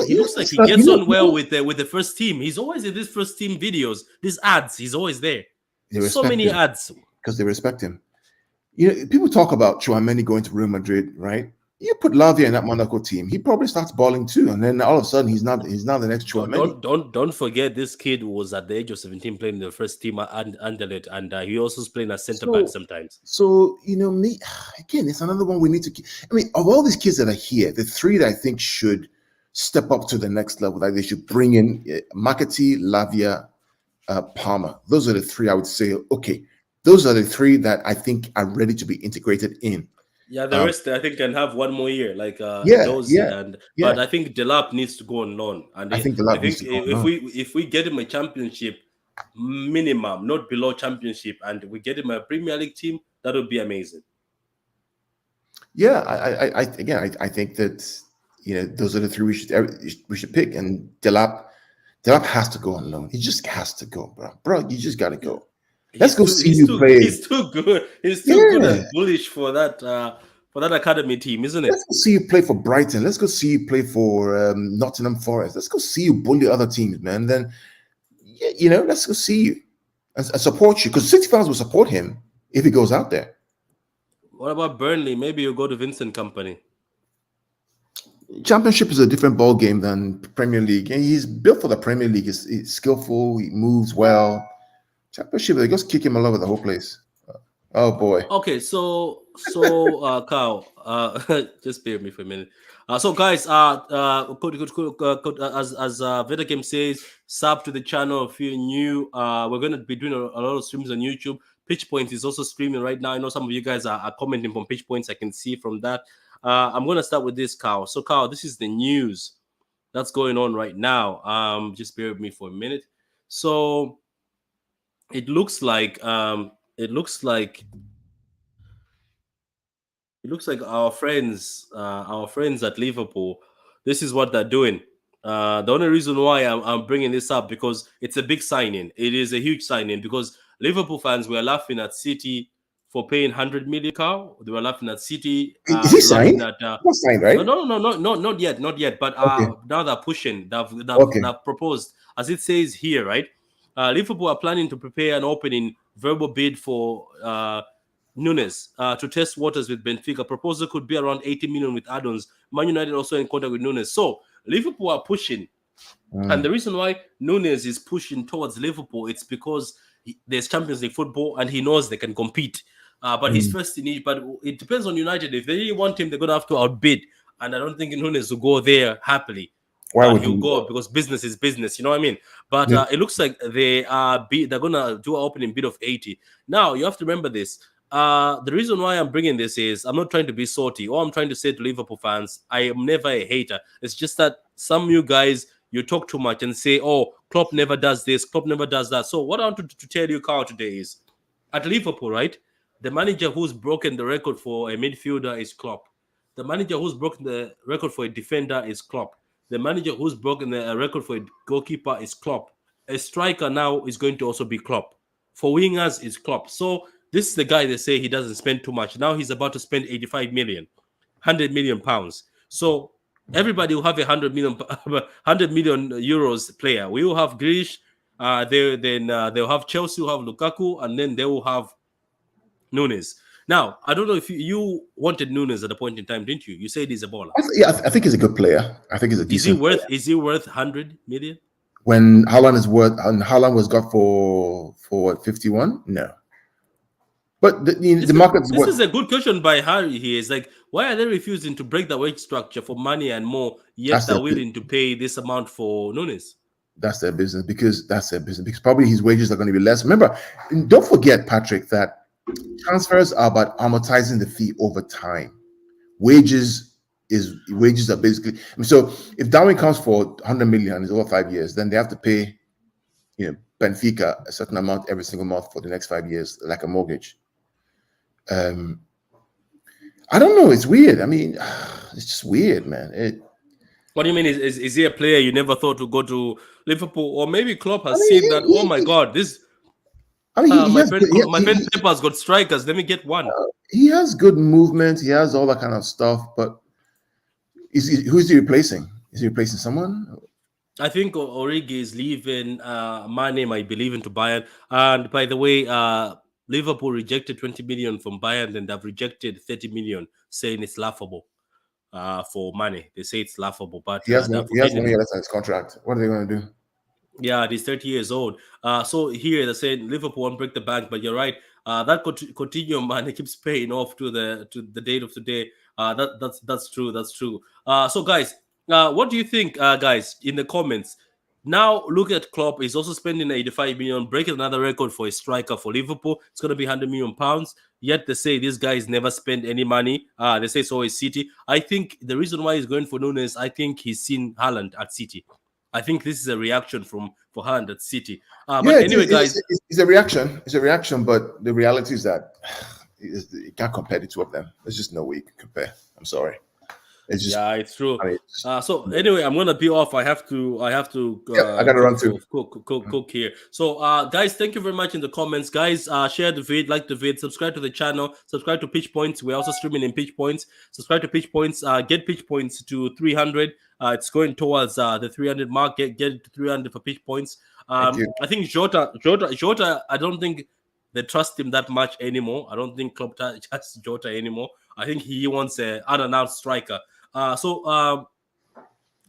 S1: he looks like he gets on well with the first team. He's always in these first team videos, these ads. He's always there. So many ads
S3: because they respect him. People talk about Tchouaméni going to Real Madrid, right? You put Lavia in that Monaco team, he probably starts balling too, and then all of a sudden he's not the next Tchouaméni.
S1: Don't forget, this kid was at the age of 17 playing in the first team at Anderlecht, and he also is playing as centre back sometimes.
S3: So me again, it's another one we need to keep. I mean, of all these kids that are here, the three that I think should step up to the next level, like they should bring in McAtee, Lavia, Palmer. Those are the three I would say. Okay, those are the three that I think are ready to be integrated in.
S1: Yeah, the rest I think can have one more year, like But I think Delap needs to go on loan, and I think if we get him a championship minimum, not below championship, and we get him a Premier League team, that would be amazing.
S3: Yeah, I think that those are the three we should pick, and Delap has to go on loan. He just has to go, bro. You just got to go. Let's go see you play.
S1: He's too good. He's too good and bullish for that academy team, isn't it?
S3: Let's go see you play for Brighton. Let's go see you play for Nottingham Forest. Let's go see you bully other teams, man. Then, let's go see you and support you, because City fans will support him if he goes out there.
S1: What about Burnley? Maybe you go to Vincent Kompany.
S3: Championship is a different ball game than Premier League, and he's built for the Premier League. He's skillful. He moves well. Championship, they just kick him all over the whole place. Oh boy.
S1: Okay, so Kyle, just bear with me for a minute. So guys, as Veda Game says, sub to the channel if you're new. We're gonna be doing a lot of streams on YouTube. Pitch Point is also streaming right now. I know some of you guys are commenting from Pitch Points. I can see from that. I'm gonna start with this, Kyle. So Kyle, this is the news that's going on right now. Just bear with me for a minute. So it looks like our friends at Liverpool, this is what they're doing. The only reason why I'm bringing this up, because it's a big signing. It is a huge signing, because Liverpool fans were laughing at City for paying 100 million. They were laughing at City.
S3: Is he signed? Not signed, right?
S1: No, not yet. But now they're pushing. They've proposed, as it says here, right? Liverpool are planning to prepare an opening verbal bid for Nunes to test waters with Benfica. Proposal could be around 80 million with add-ons. Man United also in contact with Nunes. So Liverpool are pushing. And the reason why Nunes is pushing towards Liverpool, it's because there's Champions League football and he knows they can compete. But he's first in each. But it depends on United. If they really want him, they're going to have to outbid. And I don't think Nunes will go there happily.
S3: Why would
S1: you go? Because business is business, you know what I mean? But it looks like they're gonna do an opening bid of 80. Now you have to remember this. The reason why I'm bringing this is I'm not trying to be salty. All I'm trying to say to Liverpool fans, I am never a hater. It's just that some of you guys, you talk too much and say, "Oh, Klopp never does this, Klopp never does that." So what I want to tell you, Carl, today is at Liverpool, right? The manager who's broken the record for a midfielder is Klopp. The manager who's broken the record for a defender is Klopp. The manager who's broken the record for a goalkeeper is Klopp. A striker now is going to also be Klopp. For wingers, is Klopp. So this is the guy they say he doesn't spend too much. Now he's about to spend 85 million, 100 million pounds. So everybody will have 100 million euros player. We will have Grealish. They'll have Chelsea, will have Lukaku, and then they will have Nunes. Now, I don't know if you wanted Nunes at a point in time, didn't you? You said he's a baller.
S3: I think he's a good player. I think he's a decent.
S1: Is he worth 100 million?
S3: When Haaland was got for what, 51? No. But the market's
S1: this is a good question by Harry here. It's like, why are they refusing to break the wage structure for money and more, yet they're willing to pay this amount for Nunes?
S3: That's their business, because probably his wages are going to be less. Remember, don't forget, Patrick, that transfers are about amortizing the fee over time. Wages are basically, so if Darwin comes for 100 million and it's over 5 years, then they have to pay, Benfica a certain amount every single month for the next 5 years, like a mortgage. I don't know. It's weird. I mean, it's just weird, man.
S1: What do you mean? Is he a player you never thought would go to Liverpool? Or maybe Klopp has seen that, oh my God, this... my friend Pepper's got strikers. Let me get one.
S3: He has good movement. He has all that kind of stuff. But who's he replacing? Is he replacing someone?
S1: I think Origi is leaving. Mane might be leaving to Bayern. And by the way, Liverpool rejected 20 million from Bayern, and they've rejected 30 million, saying it's laughable for Mane. They say it's laughable. But
S3: he has 1 year left on his contract. What are they going to do?
S1: Yeah, he's 30 years old. So here they're saying Liverpool won't break the bank, but you're right. That Coutinho, man, it keeps paying off to the date of today. That's true. That's true. So guys, what do you think, guys, in the comments? Now look at Klopp. He's also spending 85 million, breaking another record for a striker for Liverpool. It's going to be 100 million pounds. Yet they say this guy has never spent any money. They say so is City. I think the reason why he's going for Nunes, I think he's seen Haaland at City. I think this is a reaction for Haaland at City. But anyway, guys,
S3: it's a reaction. It's a reaction, but the reality is that you can't compare the two of them. There's just no way you can compare. I'm sorry. It's just,
S1: yeah, it's true.
S3: I mean,
S1: so anyway, I'm gonna be off. I have to.
S3: I got to run too.
S1: Cook here. So, guys, thank you very much in the comments, guys. Share the vid, like the vid, subscribe to the channel, subscribe to Pitch Points. We're also streaming in Pitch Points. Subscribe to Pitch Points. Get Pitch Points to 300. It's going towards the 300 mark. Get it to 300 for Pitch Points. I think Jota. I don't think they trust him that much anymore. I don't think Klopp trusts Jota anymore. I think he wants an unannounced striker. So Carl,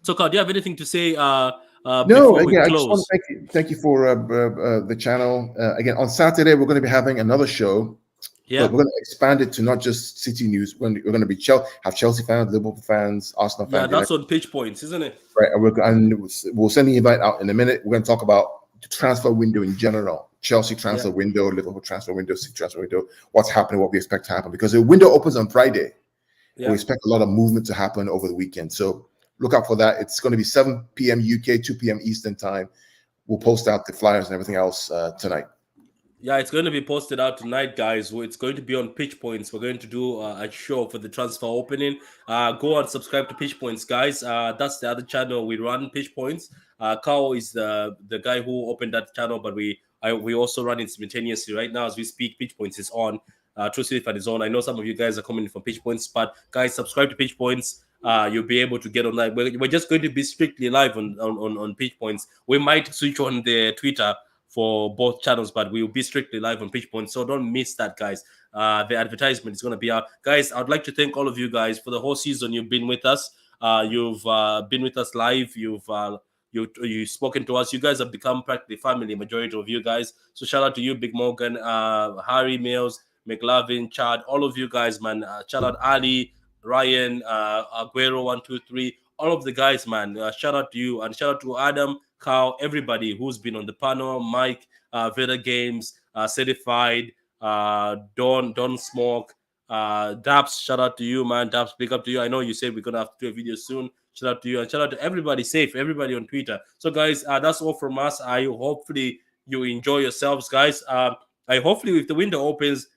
S1: do you have anything to say?
S3: No, again, I just want to thank you for the channel. Again, on Saturday we're going to be having another show. Yeah, but we're going to expand it to not just City news. We're going to be have Chelsea fans, Liverpool fans, Arsenal fans.
S1: Yeah, that's on Pitch Points, isn't it?
S3: Right, and we'll send the invite out in a minute. We're going to talk about the transfer window in general. Chelsea transfer window, Liverpool transfer window, City transfer window. What's happening? What we expect to happen? Because the window opens on Friday. Yeah. We expect a lot of movement to happen over the weekend. So look out for that. It's going to be 7 p.m. UK, 2 p.m. Eastern time. We'll post out the flyers and everything else tonight.
S1: Yeah, it's going to be posted out tonight, guys. It's going to be on Pitch Points. We're going to do a show for the transfer opening. Go and subscribe to Pitch Points, guys. That's the other channel we run, Pitch Points. Kao is the guy who opened that channel, but we also run it simultaneously right now as we speak. Pitch Points is on. True City Fan is on. I know some of you guys are coming from Pitch Points, but guys, subscribe to Pitch Points. You'll be able to get online. We're just going to be strictly live on Pitch Points. We might switch on the Twitter for both channels, but we will be strictly live on Pitch Points. So don't miss that, guys. The advertisement is going to be out. Guys, I'd like to thank all of you guys for the whole season. You've been with us. You've been with us live. You've spoken to us. You guys have become practically family, majority of you guys. So shout out to you, Big Morgan, Harry Mills, McLovin, Chad, all of you guys, man. Shout out Ali, Ryan, Aguero, 1, 2, 3, all of the guys, man. Shout out to you, and shout out to Adam, Carl, everybody who's been on the panel, Mike, Veda Games, Certified, Don Smoke, Daps, shout out to you, man. Daps, big up to you. I know you said we're gonna have to do a video soon. Shout out to you, and shout out to everybody safe, everybody on Twitter. So guys, that's all from us. Hopefully you enjoy yourselves, guys. Hopefully if the window opens,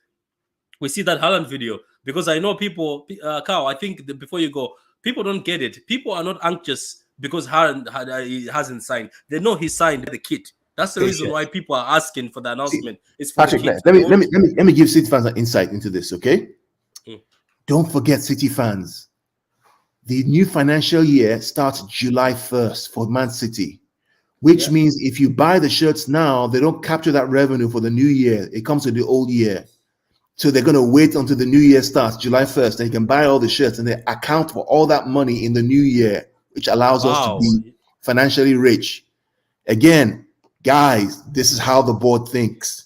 S1: we see that Haaland video, because I know people, Carl, I think before you go, people don't get it. People are not anxious because Haaland hasn't signed. They know he signed the kit. That's the reason why people are asking for the announcement. It's for
S3: Patrick, let me give City fans an insight into this, okay? Don't forget, City fans, the new financial year starts July 1st for Man City, which means if you buy the shirts now, they don't capture that revenue for the new year. It comes to the old year. So they're going to wait until the new year starts, July 1st, and you can buy all the shirts and they account for all that money in the new year, which allows us to
S1: Wow.
S3: be financially rich. Again, guys, this is how the board thinks.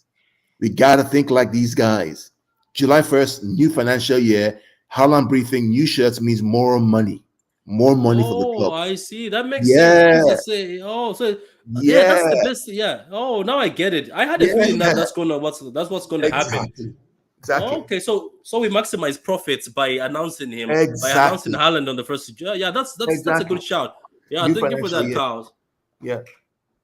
S3: We got to think like these guys. July 1st, new financial year, Haaland briefing, new shirts means more money. More money for the club.
S1: I see. That makes
S3: Yeah.
S1: sense. So
S3: Yeah.
S1: that's the best. Yeah. Oh, now I get it. I had a feeling that that's what's going to happen.
S3: Exactly.
S1: Okay, so we maximize profits by announcing him, by
S3: Exactly.
S1: announcing Haaland on the 1st of July. Yeah, that's a good shout. Yeah,
S3: New
S1: thank you for that,
S3: financial year.
S1: Carl.
S3: Yeah.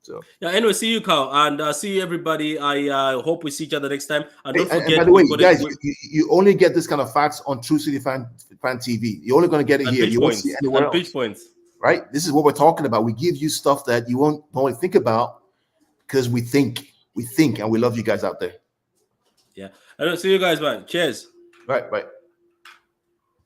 S3: So
S1: Yeah. Anyway, see you, Carl, and see you, everybody. I hope we see each other next time. And don't forget,
S3: and by the way,
S1: we've got
S3: guys, you only get this kind of facts on True City Fan TV. You're only going to get it here. You won't see it anywhere else.
S1: Pitch points.
S3: Right? This is what we're talking about. We give you stuff that you won't normally think about because we think, and we love you guys out there.
S1: Yeah. Anyway, see you guys, man. Cheers.
S3: Right.